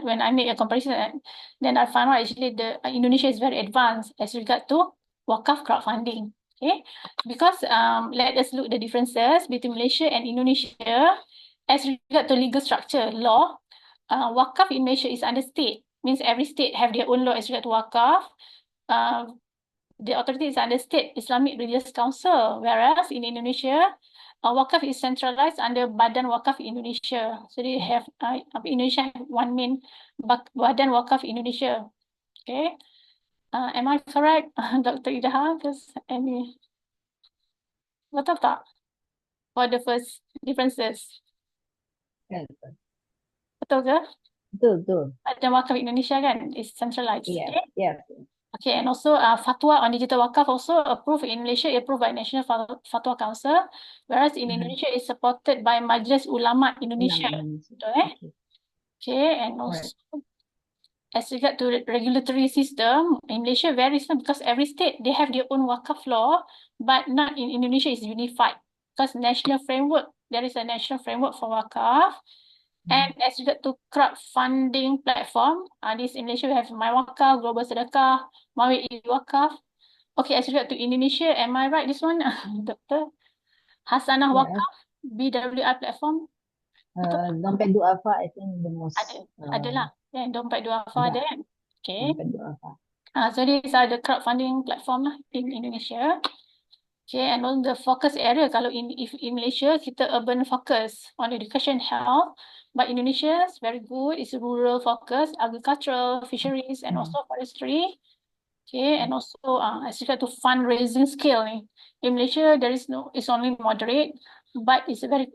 when I make a comparison, then I found out actually the Indonesia is very advanced as regard to wakaf crowdfunding. Okay, because let us look the differences between Malaysia and Indonesia as regard to legal structure law. Wakaf in Malaysia is under state, means every state have their own law as regard to wakaf. The authority is under State Islamic Religious Council, whereas in Indonesia, wakaf is centralized under Badan Wakaf Indonesia. So they have Indonesia have one main Badan Wakaf Indonesia. Okay, am I correct, Dr. Idha? Because any betul tak for the first differences? Betul. Betul ke? Betul. Badan Wakaf Indonesia kan is centralized. Yes, Okay? yes. Okay, and also fatwa on digital wakaf also approved in Malaysia, approved by National Fatwa Council, whereas in Indonesia is supported by Majlis Ulama Indonesia. Ulama Indonesia. Betul, eh? Okay. Okay, and also as regard to the regulatory system in Malaysia varies because every state they have their own wakaf law, but not in Indonesia is unified because national framework, there is a national framework for wakaf. And as regard to crowdfunding platform, this in Malaysia we have My Wakaf, Global Sedekah, Mawi Wakaf. Okay, as regard to Indonesia, am I right? This one, Dr. Hasanah Yeah. Wakaf, BWI platform. Dompet Duafa, I think the most. Adalah, Dompet Duafa ada. ada. Okay. Dompet Duafa. So these are the crowdfunding platform lah in Indonesia. Okay, and on the focus area, kalau if in Malaysia, kita urban focus on education health, but Indonesia is very good, it's rural focus, agricultural, fisheries, and also forestry. Okay, and also as regard to fundraising scale, in Malaysia, there is it's only moderate, but it's a very,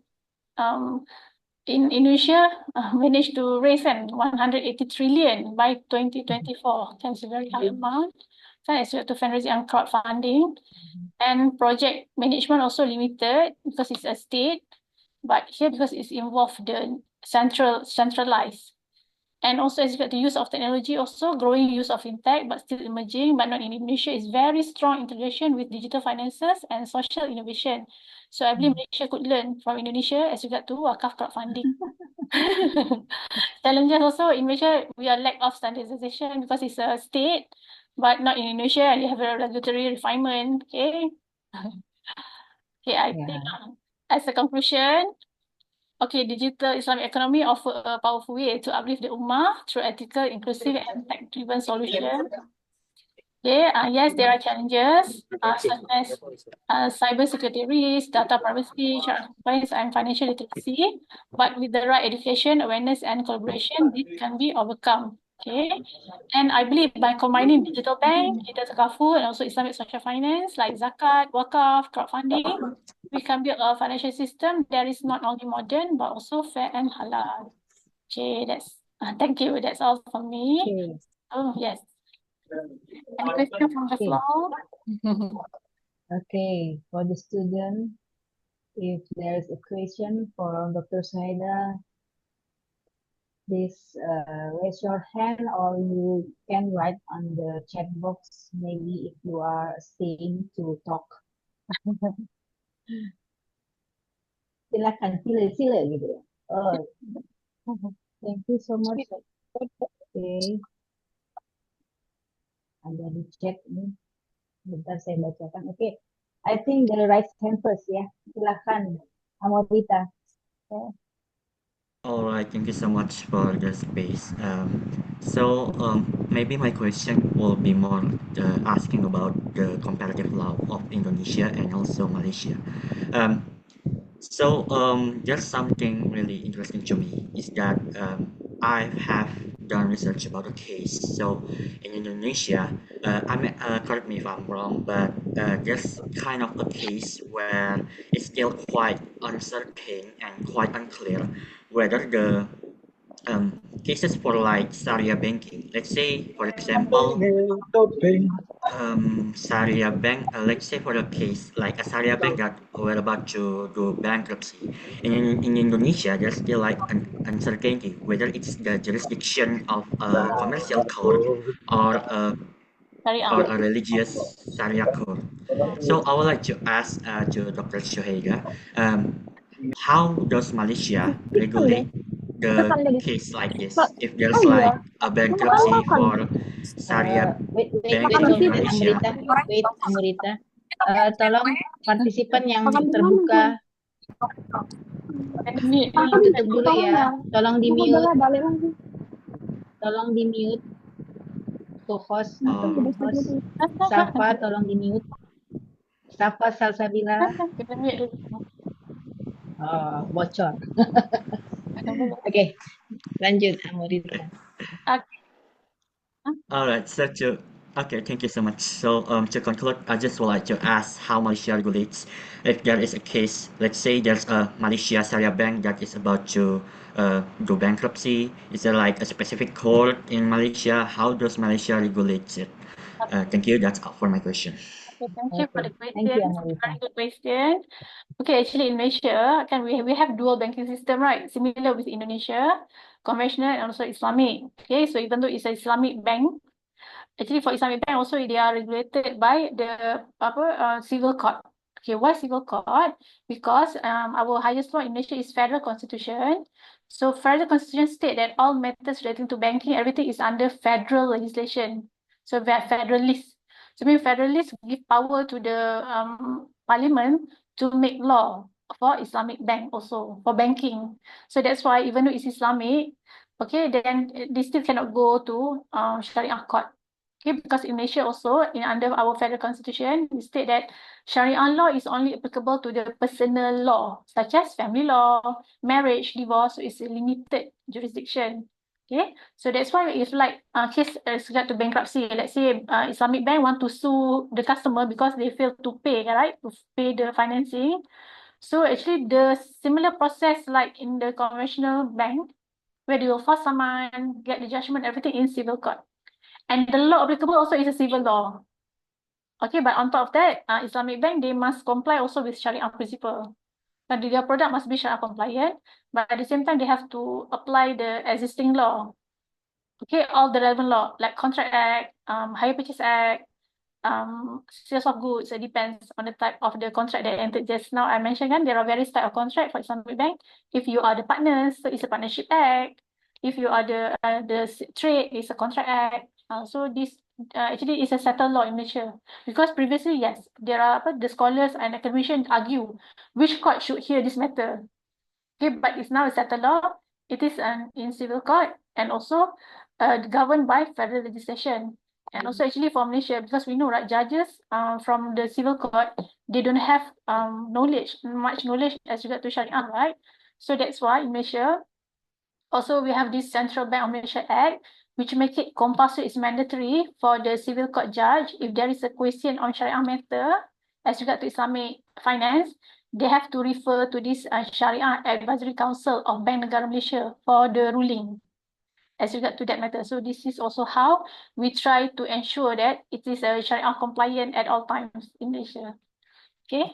in Indonesia, managed to raise 180 trillion by 2024. That's a very high amount. So as regard to fundraising and crowdfunding. And project management also limited because it's a state, but here because it's involved the centralized. And also as regard to use of technology, also growing use of fintech, but still emerging, but not in Indonesia, is very strong integration with digital finances and social innovation. So I believe Malaysia could learn from Indonesia as regard to wakaf crowdfunding. Challenges also in Malaysia, we are lack of standardization because it's a state. but not in Indonesia. You have a regulatory refinement. Okay. Okay, I think Yeah. as a conclusion, okay, digital Islamic economy offer a powerful way to uplift the ummah through ethical, inclusive, and tech-driven solutions. Okay, yes, there are challenges such as cyber security risks, data privacy, child compliance, and financial literacy. But with the right education, awareness, and collaboration, this can be overcome. Okay, and I believe by combining digital bank, Idha Takaful, and also Islamic social finance like zakat, wakaf, crowdfunding, we can build a financial system that is not only modern but also fair and halal. Okay, that's thank you. That's all from me. Okay. Oh yes. Any question from the Okay. floor? Okay. For the student, if there's a question for Dr. Syuhaeda, please raise your hand or you can write on the chat box maybe if you are staying to talk. Silakan, sila gitu ya. Oh, thank you so much. Okay, ada di chat nih. Bentar saya bacakan. Oke, I think the right hand first ya. Silakan, Amorita. All right, thank you so much for the space. Maybe my question will be more asking about the comparative law of Indonesia and also Malaysia. Um, there's something really interesting to me is that I have done research about a case. So in Indonesia, correct me if I'm wrong, but there's kind of a case where it's still quite uncertain and quite unclear whether the cases for like Sharia banking, let's say, for example, Sharia bank, let's say for a case like a Sharia bank that were about to do bankruptcy. In Indonesia, there's still like an uncertainty whether it's the jurisdiction of a commercial court or a religious Sharia court. So I would like to ask to Dr. Syuhaeda, how does Malaysia regulate the case like this? If there's like a bankruptcy for Sharia Wait, banking in Malaysia, Amorita. Wait, Amorita. Tolong partisipan yang terbuka ditutup dulu ya. Tolong di mute. Tolong di mute. Co-host ataupun host. Safa, tolong di mute. Safa Salsabila. Oh, bocor. Oke, lanjut Amorita. all right. Okay, thank you so much. So to conclude, I just would like to ask how Malaysia regulates if there is a case. Let's say there's a Malaysia Sharia bank that is about to do bankruptcy. Is there like a specific court in Malaysia? How does Malaysia regulate it? Thank you. That's all for my question. Okay, thank you for the Okay, question. thank you, It's a Amorita. very good question. Okay, actually in Malaysia, we have dual banking system, right? Similar with Indonesia, conventional and also Islamic. Okay, so even though it's an Islamic bank, actually for Islamic bank also they are regulated by the civil court. Okay, why civil court? Because our highest law in Malaysia is federal constitution. So federal constitution state that all matters relating to banking, everything is under federal legislation. So that federalist. So mean federalists give power to the parliament to make law for Islamic bank also for banking. So that's why even though it's Islamic, okay, then they still cannot go to Sharia court. Okay, because in Malaysia also, under our federal constitution, we state that Sharia law is only applicable to the personal law, such as family law, marriage, divorce, so it's a limited jurisdiction. Okay, so that's why if like case regard to bankruptcy, let's say Islamic bank want to sue the customer because they failed to pay, right, to pay the financing. So actually the similar process like in the conventional bank, where they will force someone, get the judgment, everything in civil court. And the law applicable also is a civil law. Okay, but on top of that, Islamic bank, they must comply also with Sharia principle. And their product must be Sharia compliant, but at the same time, they have to apply the existing law. Okay, all the relevant law, like Contract Act, Hire Purchase Act, sales of goods. It depends on the type of the contract that entered just now. I mentioned kan, there are various type of contract for Islamic bank. If you are the partners, so it's a partnership act. If you are the trade, it's a contract act. So this actually it's a settled law in Malaysia. Because previously, yes, there are the scholars and academicians argue which court should hear this matter. Okay, but it's now a settled law. It is in civil court and also governed by federal legislation. And also actually for Malaysia, because we know, right, judges from the civil court, they don't have much knowledge as regard to Shariah, right? So that's why in Malaysia, also we have this Central Bank of Malaysia Act, which make it compulsory, it's mandatory for the civil court judge, if there is a question on Shariah matter as regard to Islamic finance, they have to refer to this Shariah Advisory Council of Bank Negara Malaysia for the ruling as regard to that matter. So this is also how we try to ensure that it is Shariah compliant at all times in Malaysia. Okay.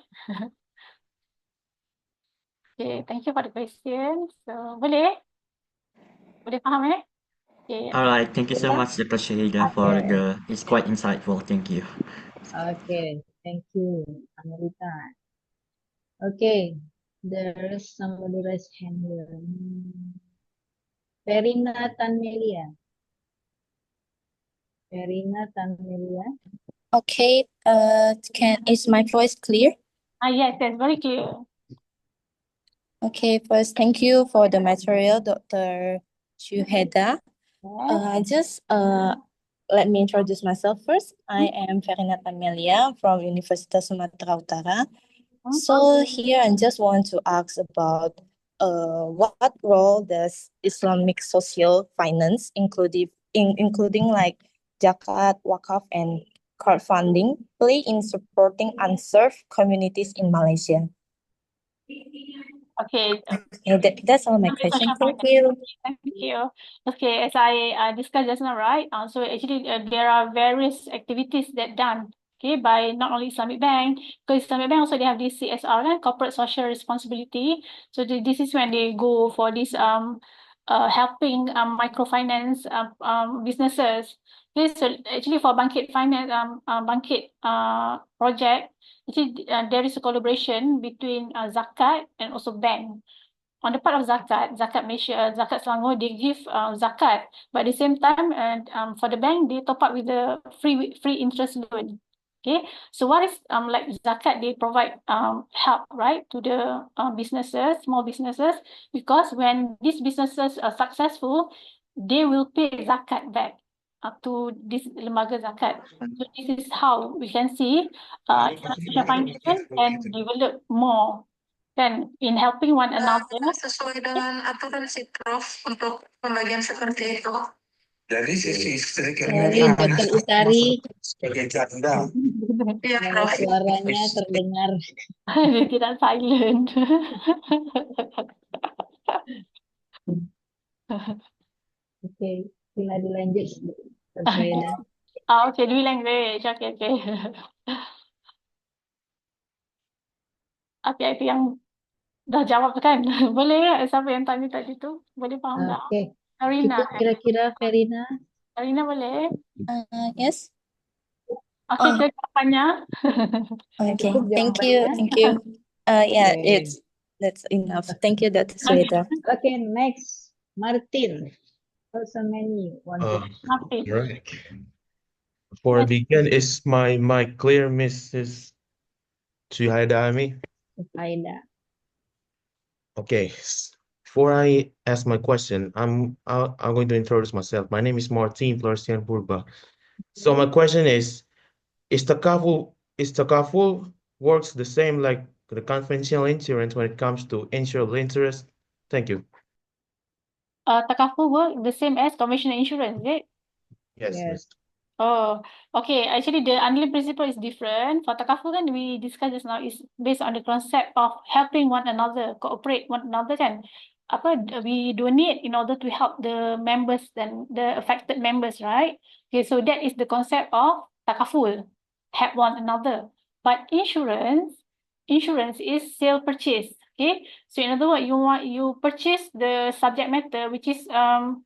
Okay, thank you for the question. So boleh faham Okay. All right, thank you so much, Dr. Shahida, for Okay. it's quite insightful. Thank you. Okay, thank you, Amrita. Okay, there is somebody raised hand here. Verina Tanmelia. Verina Tanmelia. Okay, is my voice clear? Yes, that's very clear. Okay, first, thank you for the material, Dr. Syuhaeda. Let me introduce myself first. I am Verina Amelia from Universitas Sumatera Utara. So here I just want to ask about what role does Islamic social finance, including like zakat, wakaf, and crowdfunding, play in supporting unserved communities in Malaysia? Okay. That's all my question. Thank you. Thank you. Okay, as I discussed just now, right? So actually, there are various activities that done, okay, by not only Islamic Bank, because Islamic Bank also they have this CSR, corporate social responsibility. So this is when they go for this helping microfinance businesses. Okay, so actually for Bangkit Finance Bangkit project, actually there is a collaboration between zakat and also bank. On the part of zakat Malaysia, zakat Selangor, they give zakat, but at the same time, for the bank, they top up with the free interest loan. Okay, so what is like zakat? They provide help, right, to the businesses, small businesses, because when these businesses are successful, they will pay zakat back to this lembaga zakat. So this is how we can see social finance can develop more dan in helping one another. Sesuai dengan aturan si Prof untuk pembagian seperti itu. Jadi sisi istri Sorry, Dr. Utari. sebagai janda. Iya, Prof. Suaranya terdengar. Dia tidak silent. Oke, sila dilanjut, Dr. Syuhaeda. Okay, dua language. Okay. Okay, itu yang dah jawab kan? Boleh siapa yang tanya tadi tu? Boleh faham tak? Oke, Karina. cukup kira-kira Verina. Karina boleh? Yes. Okay, ke jawapannya. Okay. Cukup Thank jawabannya. you. Yeah, Okay. that's enough. Thank you, Dr. Syuhaeda. Okay, next, Martin. Also many wanted. Martin. Right. Before I begin, is my mic clear, Mrs. Syuhaeda Ami? Aida. Okay. Before I ask my question, I'm going to introduce myself. My name is Martin Florcian Purba. So my question is takaful works the same like the conventional insurance when it comes to insurable interest? Thank you. Takaful work the same as conventional insurance, is it? Yes, Yes. Miss. Oh, okay. Actually, the underlying principle is different. For takaful kan we discussed just now is based on the concept of helping one another, cooperate one another kan. We donate in order to help the members and the affected members, right? Okay, so that is the concept of takaful, help one another. But insurance is sale purchase. Okay, so in other words, you purchase the subject matter, which is the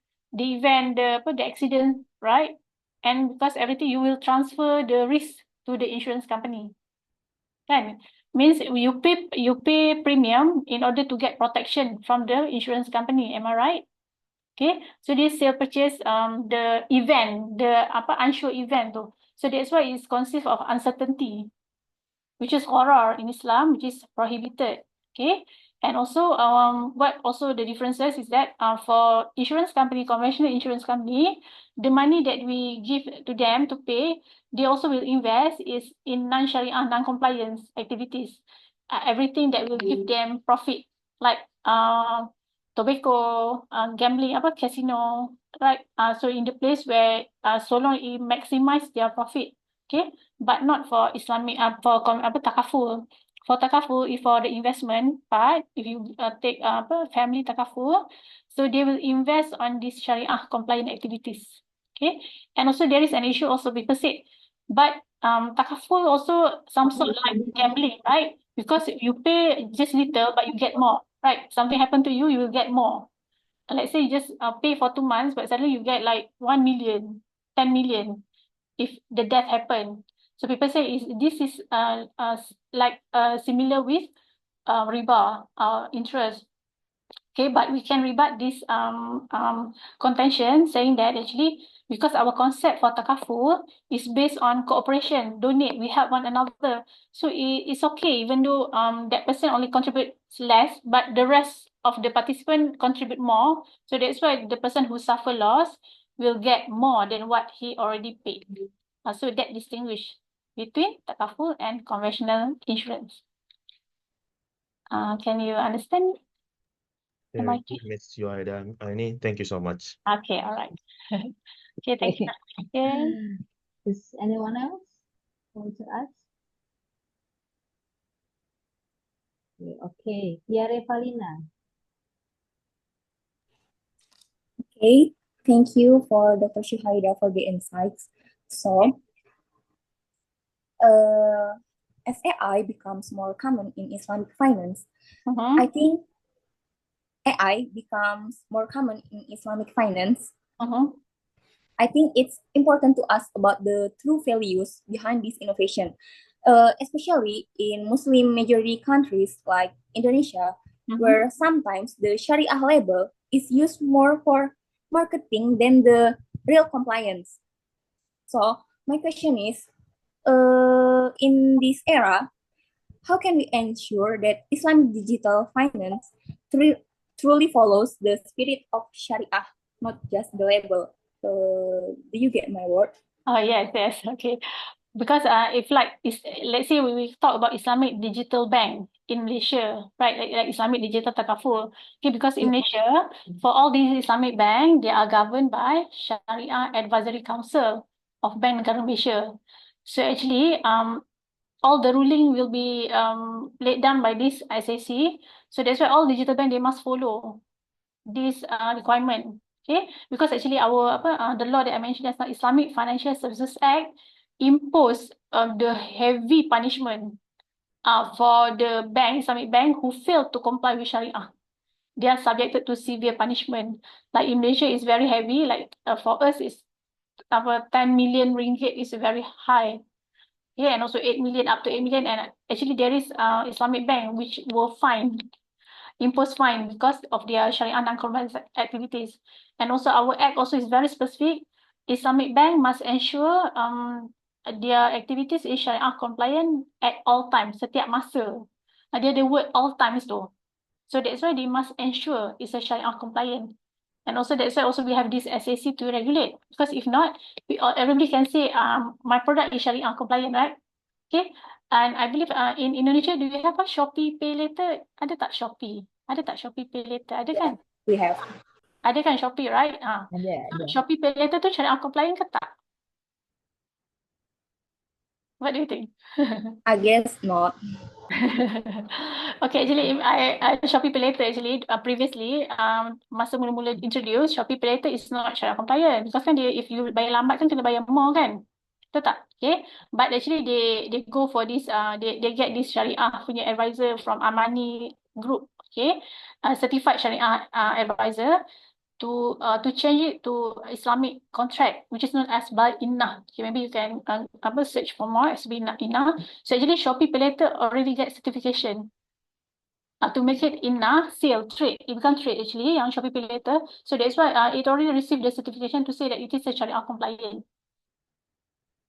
event, the accident, right? And because everything you will transfer the risk to the insurance company. Kan? Means you pay premium in order to get protection from the insurance company. Am I right? Okay, so this sale purchase, the event, the unsure event tu. So that's why it consists of uncertainty, which is horror in Islam, which is prohibited. Okay, and also what also the differences is that for insurance company, conventional insurance company, the money that we give to them to pay, they also will invest is in non-Sharia, non-compliance activities. Everything that will give them profit, like tobacco, gambling, casino, right? So in the place where so long it maximize their profit, okay, but not for Islamic, takaful. For takaful, if for the investment part, if you take family takaful, so they will invest on this Sharia compliant activities, okay. And also there is an issue also people say, but takaful also some sort like gambling, right? Because you pay just little, but you get more, right? Something happened to you, you will get more. Let's say you just pay for 2 months, but suddenly you get like 1 million, 10 million if the death happen. So people say this is like similar with riba, interest. Okay, but we can rebut this contention saying that actually because our concept for takaful is based on cooperation, donate, we help one another. So it's okay even though that person only contributes less, but the rest of the participant contribute more. So that's why the person who suffer loss will get more than what he already paid. So that distinguish between takaful and conventional insurance. Can you understand? Very good, Miss Syuhaeda and Aeni. Thank you so much. Okay, all right. Okay, thank you. Okay. Does anyone else want to ask? Okay, Tiare Valina. Okay, thank you for Dr. Syuhaeda for the insights. So, as AI becomes more common in Islamic finance, I think AI becomes more common in Islamic finance. I think it's important to ask about the true values behind this innovation, especially in Muslim majority countries like Indonesia, where sometimes the Sharia label is used more for marketing than the real compliance. So my question is, in this era, how can we ensure that Islamic digital finance truly follows the spirit of Sharia, not just the label? Do you get my word? Oh, yes, yes, okay. Because if like let's say we talk about Islamic digital bank in Malaysia, right? Like Islamic digital takaful. Okay, because in Malaysia, for all these Islamic bank, they are governed by Sharia Advisory Council of Bank Negara Malaysia. So actually, all the ruling will be laid down by this SAC. So that's why all digital bank they must follow this requirement. Okay, because actually our the law that I mentioned just now, Islamic Financial Services Act, impose the heavy punishment for the bank, Islamic bank who fail to comply with Sharia. They are subjected to severe punishment. Like in Malaysia, it's very heavy. Like for us, it's our 10 million ringgit is very high. Yeah, and also 8 million up to 8 million. And actually, there is Islamic bank which will impose fine because of their Sharia non-compliance activities. And also our act also is very specific. Islamic bank must ensure their activities is Sharia compliant at all times, setiap masa. Dia ada word all times tu. So that's why they must ensure it's a Sharia compliant. And also that's why also we have this SAC to regulate. Because if not, everybody can say my product is Sharia compliant, right? Okay. And I believe in Indonesia, do you have a Shopee Pay Later? Ada tak Shopee? Ada tak Shopee Pay Later? Ada kan? We have. Ada kan Shopee, right? Ada. Shopee Pay Later tu Sharia compliant ke tak? What do you think? I guess not. Okay, actually, I Shopee Pay Later actually previously masa mula-mula introduce Shopee Pay Later is not Sharia compliant because kan dia if you bayar lambat kan kena bayar more kan, betul tak? Okay, but actually they go for this they get this Syariah punya advisor from Amani Group, okay, certified Syariah advisor to change it to Islamic contract, which is known as Inna. Okay, maybe you can search for more as Inna. So actually, Shopee Pay Later already get certification. to make it sale, trade. It becomes trade actually, yang Shopee Pay Later. So that's why it already received the certification to say that it is a Shariah compliant.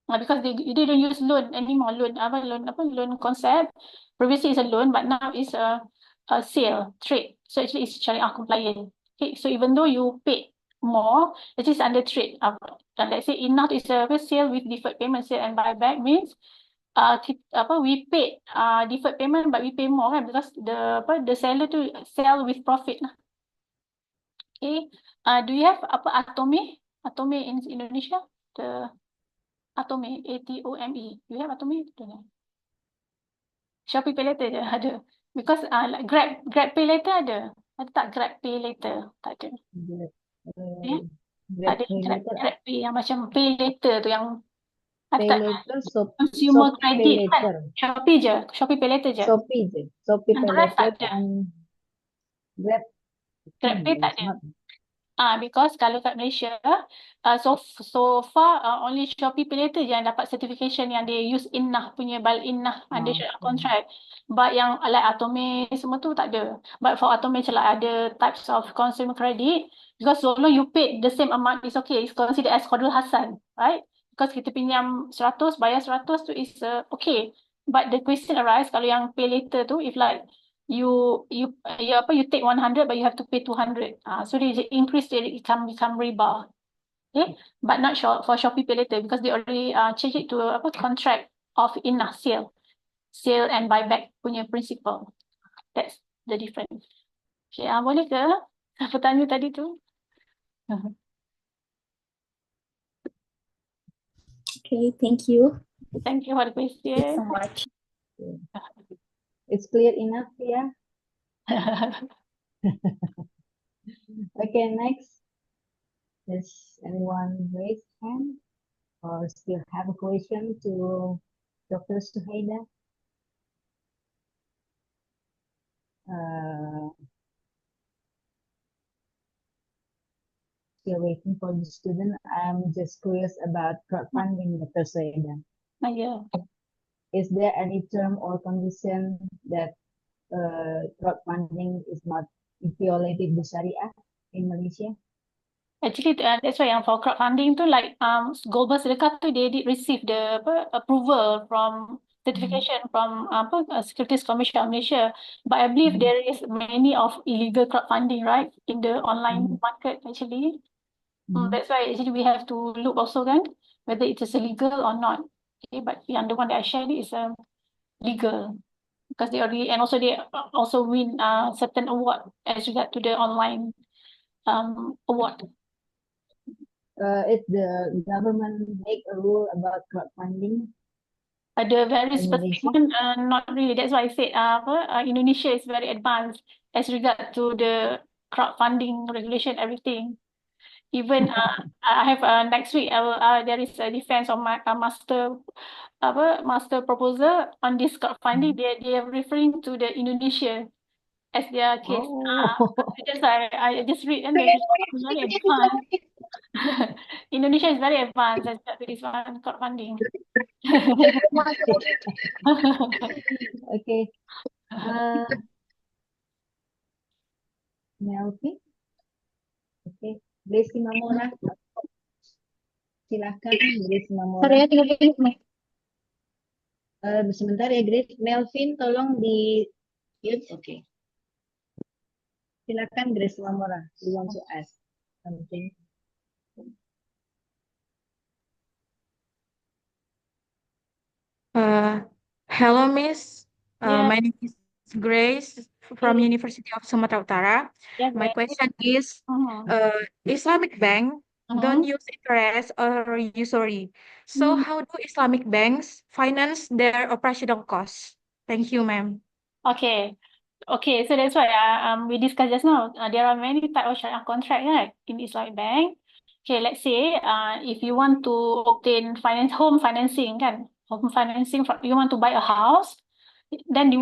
Because they don't use loan anymore. Loan concept. Previously it's a loan, but now it's a sale, trade. So actually it's Shariah compliant. Okay, so even though you pay more, it is under trade. Let's say enough is a sale with deferred payment, sale and buyback means we paid deferred payment but we pay more kan, because the seller to sell with profit lah. Okay. Do you have Atome in Indonesia? The Atome, ATOME. Do you have Atome? Don't know. Shopee Pay Later je ada. Because like Grab Pay Later ada. Ada tak Grab Pay Later? Tak ada. Grab Ada Pay Later. Grab Pay yang macam Pay Later tu yang Pay Later, consumer Shopee Pay credit kan. Later. Shopee je. Shopee Pay Later je. Shopee je. Shopee Pay Grab Later tak ada. and Grab. Grab Pay tak It's ada. not. Because kalau kat Malaysia, so far only Shopee Pay Later je yang dapat certification yang they use Innah punya Innah under Shariah contract. But yang like Atome semua tu tak ada. But for Atome macam like ada types of consumer credit, because so long you paid the same amount is okay. It's considered as Qadrul Hasan, right? Because kita pinjam 100, bayar 100 tu is okay. But the question arise kalau yang Pay Later tu, if like you take 100 but you have to pay 200, so they increase the income become riba. Okay, but not for Shopee Pay Later because they already change it to contract of Innah sale and buyback punya principle. That's the difference. Okay, boleh ke apa tanya tadi tu? Okay, thank you. Thank you for the Thank you question. so much. It's clear enough, yeah. Okay, next. Does anyone raise hand or still have a question to Dr. Syuhaeda? Still waiting for the student. I'm just curious about crowdfunding, Dr. Syuhaeda. Yeah. Is there any term or condition that crowdfunding is not violated the Sharia in Malaysia? Actually, that's why yang for crowdfunding tu like Global Sedekah tu they did receive the approval from certification from Securities Commission of Malaysia. But I believe there is many of illegal crowdfunding, right, in the online market actually. That's why actually we have to look also kan whether it is illegal or not. Okay, but the one that I shared is legal because they already and also they also win certain award as regard to the online award. If the government make a rule about crowdfunding, Ada very specific Indonesia? one, not really. That's why I said Indonesia is very advanced as regard to the crowdfunding regulation, everything. Even I have next week there is a defense of my master proposal on this crowdfunding. They are referring to the Indonesia as their case. I just read and it's very advanced. Indonesia is very advanced as regard to this one crowdfunding. Okay. Melvin? Okay. Grace Mamora. Silakan Grace Mamora. Sebentar ya Grace. Melvin tolong di mute. Okay. Silakan Grace Mamora. You want to ask something? Hello, Miss. Yeah. My name is Grace from University of Sumatera Utara. Yeah, My great. question is, Islamic bank don't use interest or usury. So how do Islamic banks finance their operational costs? Thank you, ma'am. Okay. Okay, so that's why we discussed just now. There are many type of Shariah contract, right, in Islamic bank. Okay, let's say if you want to obtain home financing, kan, home financing, you want to buy a house, then you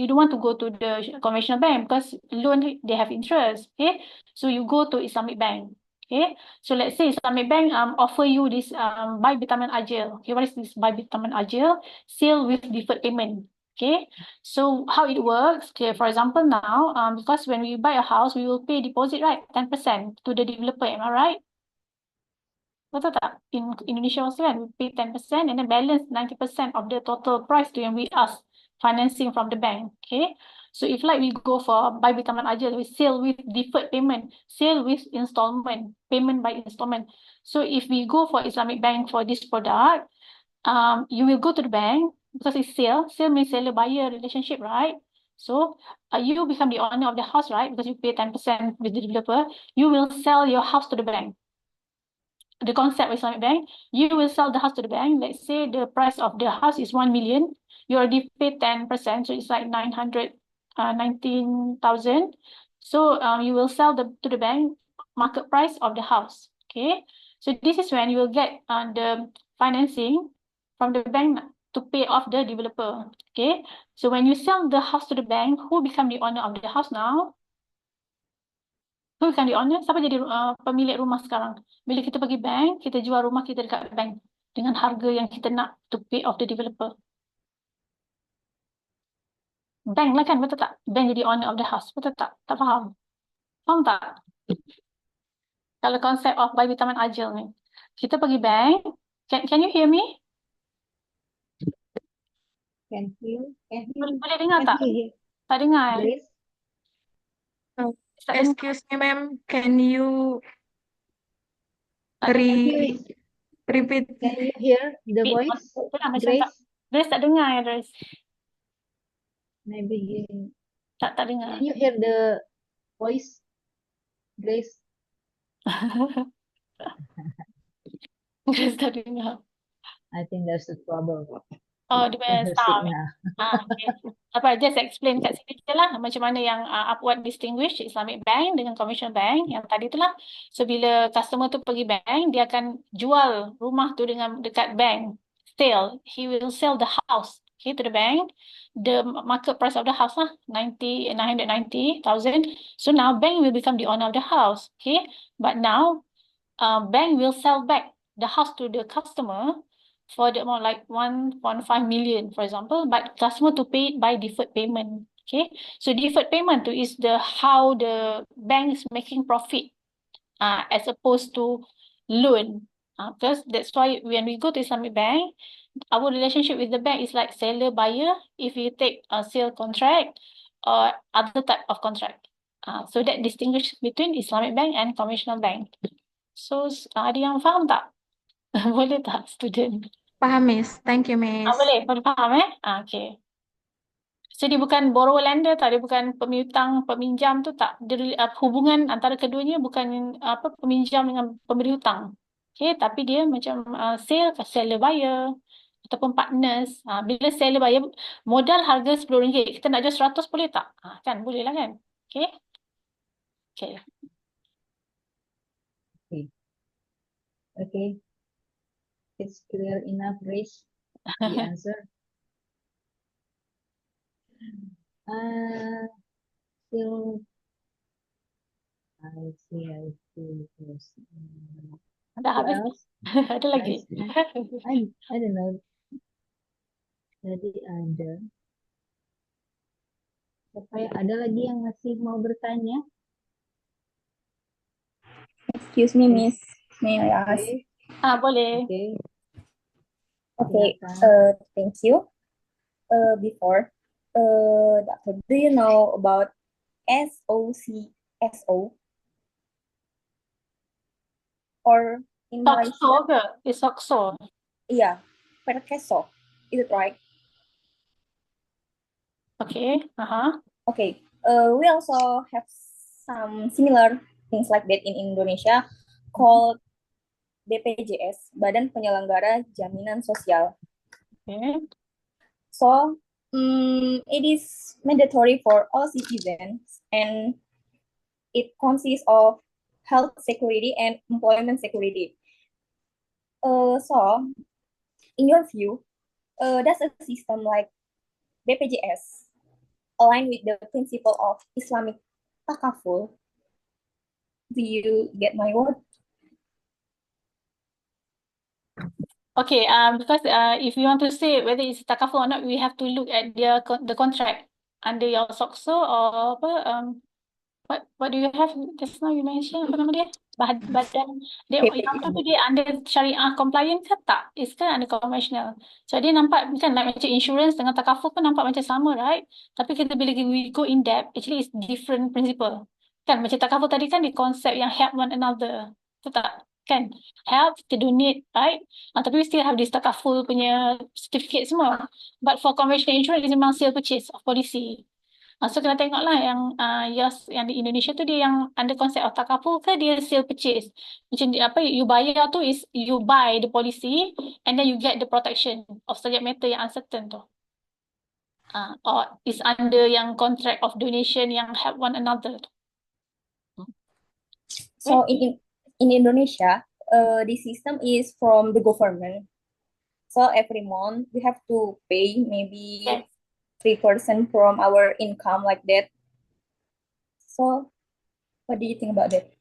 don't want to go to the conventional bank because loan they have interest. Okay, so you go to Islamic bank. Okay, so let's say Islamic bank offer you this buy bitaman ajil. Okay, what is this buy bitaman ajil? Sale with deferred payment. Okay, so how it works, okay, for example now, because when we buy a house, we will pay deposit, right? 10% to the developer, am I right? Betul tak? In Indonesia also kan, we pay 10% and then balance 90% of the total price to yang we ask financing from the bank. Okay. So if like we go for buy with Taman Ajal, we sell with deferred payment, sell with installment, payment by installment. So if we go for Islamic bank for this product, you will go to the bank because it's sale. Sale means seller buyer relationship, right? So you become the owner of the house, right? Because you pay 10% with the developer. You will sell your house to the bank. The concept of Islamic bank, you will sell the house to the bank. Let's say the price of the house is 1 million. You already pay 10%, so it's like 19,000. So you will sell to the bank market price of the house. Okay. So this is when you will get the financing from the bank to pay off the developer. Okay. So when you sell the house to the bank, who become the owner of the house now? Who become the owner? Siapa jadi pemilik rumah sekarang? Bila kita pergi bank, kita jual rumah kita dekat bank dengan harga yang kita nak to pay off the developer. Bank lah kan, betul tak? Bank jadi owner of the house, betul tak? Tak faham? Faham tak? Kalau konsep of buy with Taman Ajil ni. Kita pergi bank, can you hear me? Can you Boleh dengar tak? hear Tak dengar. Grace? Tak dengar. Excuse me, ma'am. Can you Tak dengar. repeat? Can you hear the voice, Macam tak. Grace? Grace tak dengar ya, Grace. Maybe Tak dengar. can you hear the voice, Grace? Grace tak dengar. I think there's a trouble Oh, dia with punya her sound. signal. Okay. Apa, just explain kat sini je lah macam mana yang what distinguish Islamic bank dengan commercial bank yang tadi tu lah. So bila customer tu pergi bank, dia akan jual rumah tu dengan dekat bank. Sale. He will sell the house, okay, to the bank. The market price of the house lah, 990,000. So now bank will become the owner of the house, okay. But now bank will sell back the house to the customer for the amount like 1.5 million, for example, but customer to pay it by deferred payment. Okay, so deferred payment is the how the bank is making profit as opposed to loan. Because that's why when we go to Islamic bank, our relationship with the bank is like seller buyer. If you take a sale contract or other type of contract, so that distinguish between Islamic bank and conventional bank. So ada yang faham tak? Boleh tak student? Paham, Miss. Thank you, Miss. Boleh faham okay. So dia bukan borrower lender tak, dia bukan peminjam peminjam tu tak. Dia, hubungan antara keduanya bukan peminjam dengan pemberi hutang. Okay, tapi dia macam seller buyer ataupun partners. Bila seller buyer modal harga RM10, kita nak jual 100 boleh tak? Kan boleh lah kan? Okay. Okay. Okay. It's clear enough, Grace, the answer. Still, I see. Yes. Ada habis? Ada lagi? I don't know. Tadi ada. Ada lagi yang masih mau bertanya? Excuse me, Miss. May I ask? Boleh. Okay. Thank you. Before, Doctor, do you know about SOCSO? Or in Malaysia? It's SOCSO. Yeah, perkeso. Is it right? Okay. Okay. We also have some similar things like that in Indonesia called BPJS, Badan Penyelenggara Jaminan Sosial. Okay. So it is mandatory for all citizens, and it consists of health security and employment security. So, in your view, does a system like BPJS align with the principle of Islamic takaful? Do you get my word? Okay, because if you want to say whether it's takaful or not, we have to look at the contract under your SOCSO or apa, what do you have just now you mentioned apa nama dia? Badan dia yang tu dia under syariah compliance ke tak? It's kan under conventional. So dia nampak kan like macam insurance dengan takaful pun nampak macam sama, right? Tapi kita bila we go in depth, actually it's different principle. Kan macam takaful tadi kan di konsep yang help one another. Betul tak? Kan? Help to donate, right? Tapi we still have this takaful punya certificate semua. But for conventional insurance, it's memang sale purchase of policy. So kena tengoklah yang yang di Indonesia tu dia yang under konsep of takaful ke dia sale purchase. Macam apa you bayar tu is you buy the policy and then you get the protection of subject matter yang uncertain tu. Or is under yang contract of donation yang help one another tu. So in Indonesia, the system is from the government. So every month we have to pay maybe 3% from our income like that. So what do you think about that?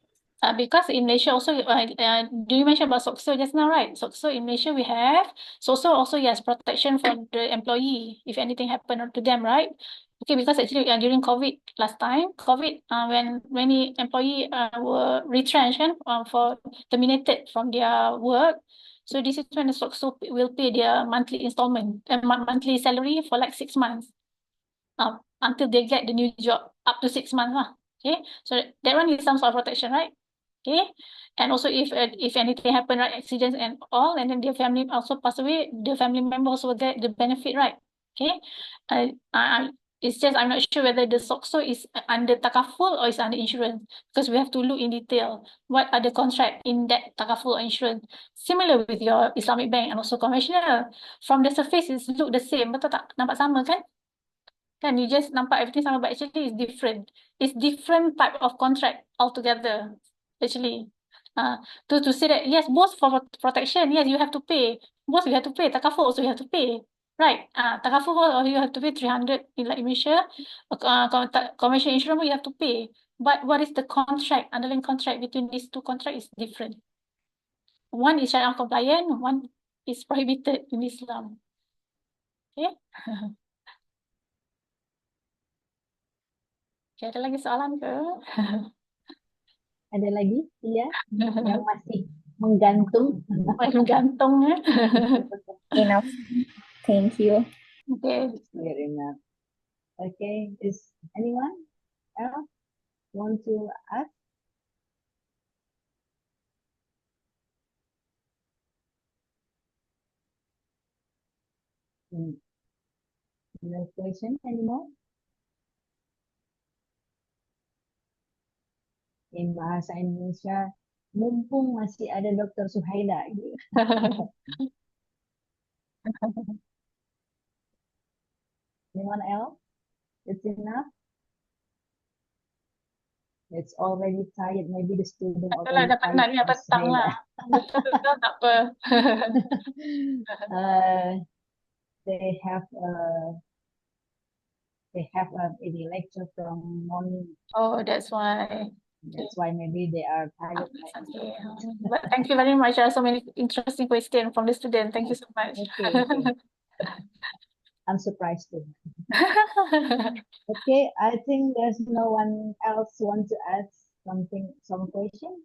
Because in Malaysia also, do you mention about SOCSO just now, right? SOCSO in Malaysia we have. SOCSO also yes, protection for the employee if anything happen to them, right? Okay, because actually during COVID last time, when many employee were retrenched for terminated from their work, so this is when the SOCSO will pay their monthly installment and monthly salary for like 6 months until they get the new job up to 6 months lah. Okay, so that one is some sort of protection, right? Okay, and also if anything happen, right, accidents and all, and then their family also pass away, the family member also will get the benefit, right? Okay, it's just I'm not sure whether the SOCSO is under takaful or is under insurance because we have to look in detail what are the contract in that takaful or insurance. Similar with your Islamic bank and also conventional. From the surface, it look the same, betul tak? Nampak sama kan? Kan you just nampak everything sama, but actually it's different. It's different type of contract altogether. Actually, to say that yes, both for protection, yes, you have to pay. Both you have to pay. Takaful also you have to pay, right? Takaful or you have to pay 300 in like Malaysia. Commercial insurance you have to pay. But what is the contract? Underlying contract between these two contracts is different. One is Shariah compliant, one is prohibited in Islam. Okay. Okay, ada lagi soalan ke? Ada lagi? Iya, yang masih menggantung. Menggantung ya. Enough. Thank you. Okay. Fair enough. Okay, is anyone else want to ask? No question anymore? In bahasa Indonesia, mumpung masih ada Dr. Syuhaeda. Anyone else? It's enough? It's already tired. Maybe the student already Dah penat ni tired. petang lah. Betul tak apa. They have any lecture from morning. Oh, that's why. That's why maybe they are tired. Okay. But thank you very much. There are so many interesting questions from the student. Thank you so much. Okay. I'm surprised too. Okay, I think there's no one else want to ask some question.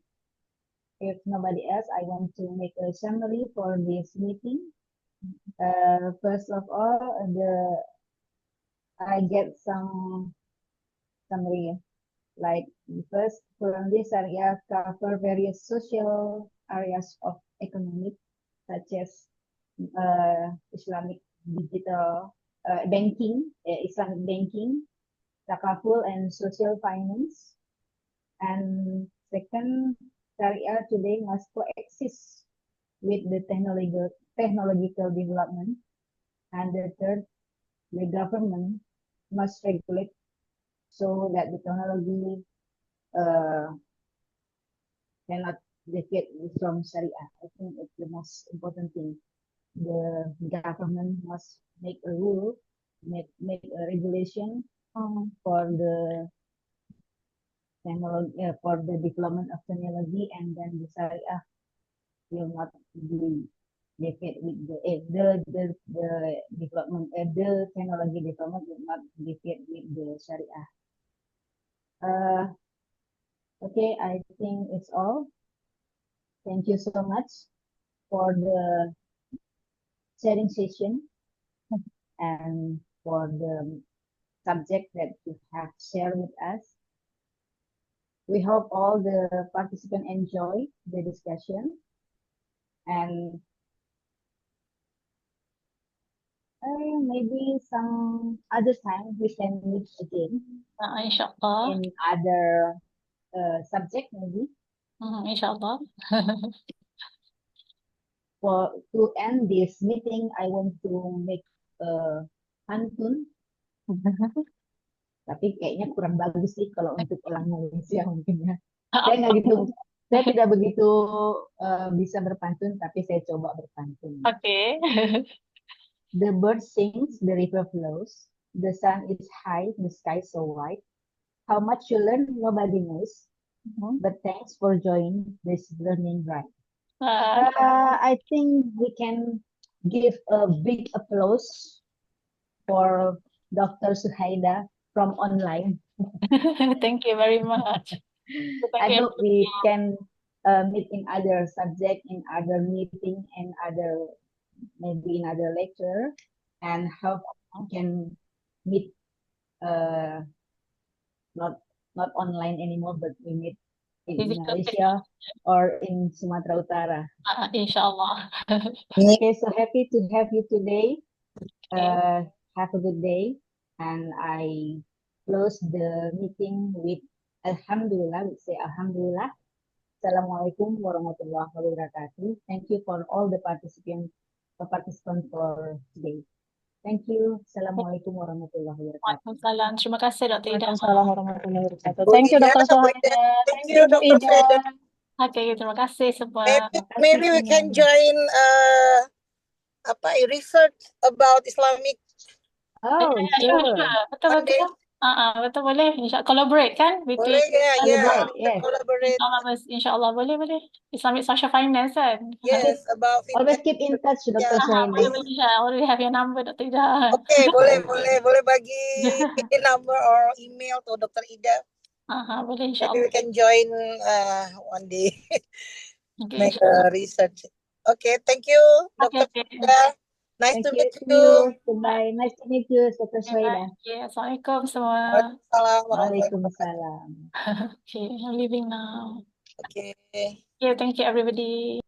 If nobody else, I want to make a summary for this meeting. First of all, I get some summary. Like first, from this area cover various social areas of economic, such as Islamic digital banking, Islamic banking, takaful, and social finance. And second, Syariah today must coexist with the technological development. And the third, the government must regulate so that the technology cannot deviate from Syariah. I think it's the most important thing. The government must make a rule, make a regulation for the technology, for the development of technology, and then the Syariah will not be defeat with the development, the technology development will not defeat with the Shariah. Okay, I think it's all. Thank you so much for the sharing session and for the subject that you have shared with us. We hope all the participants enjoy the discussion, and maybe some other time we can meet again Inshallah. in other subject maybe. Inshallah. For to end this meeting, I want to make a pantun. Tapi kayaknya kurang bagus sih kalau untuk orang Malaysia mungkin ya. Saya tidak begitu bisa berpantun, tapi saya coba berpantun. Okay. The bird sings, the river flows, the sun is high, the sky so white. How much you learn, nobody knows. But thanks for joining this learning ride. I think we can give a big applause for Dr. Syuhaeda from online. Thank you very much. I hope we can meet in other subject, in other meeting, and other maybe in other lecture, and hope we can meet not online anymore, but we meet in Malaysia or in Sumatera Utara. Inshallah. Okay, so happy to have you today. Have a good day. And I close the meeting with Alhamdulillah. We say Alhamdulillah. Assalamualaikum warahmatullahi wabarakatuh. Thank you for all the participants for today. Thank you. Assalamualaikum warahmatullahi wabarakatuh. Waalaikumsalam. Terima kasih Dr. Idha. Waalaikumsalam warahmatullahi wabarakatuh. Bu Thank you, Idha, Dr. Bu Idha. Syuhaeda. Thank you, Dr. Ida. Syuhaeda. Okay, terima kasih semua. Maybe we can join research about Islamic Oh, Sure. sure. Betul, one day. betul boleh. Collaborate kan between Boleh ya, Yes. collaborate. Inshallah boleh. Islamic social finance kan. Yes, about Always fintech. keep in touch, Dr. Yeah. Syuhaeda. Boleh inshallah. Already have your number, Dr. Idha. Okay, boleh bagi number or email to Dr. Ida. Boleh Maybe inshallah. we can join one day. Okay, Make a research. Okay, thank you, Dr. Okay. Ida. Nice Thank to you meet to you. you. Goodbye. Nice to meet you, Dr. Syuhaeda. Assalamualaikum semua. Waalaikumsalam warahmatullahi wabarakatuh. Waalaikumsalam. Okay, I'm leaving now. Okay. Yeah, thank you everybody.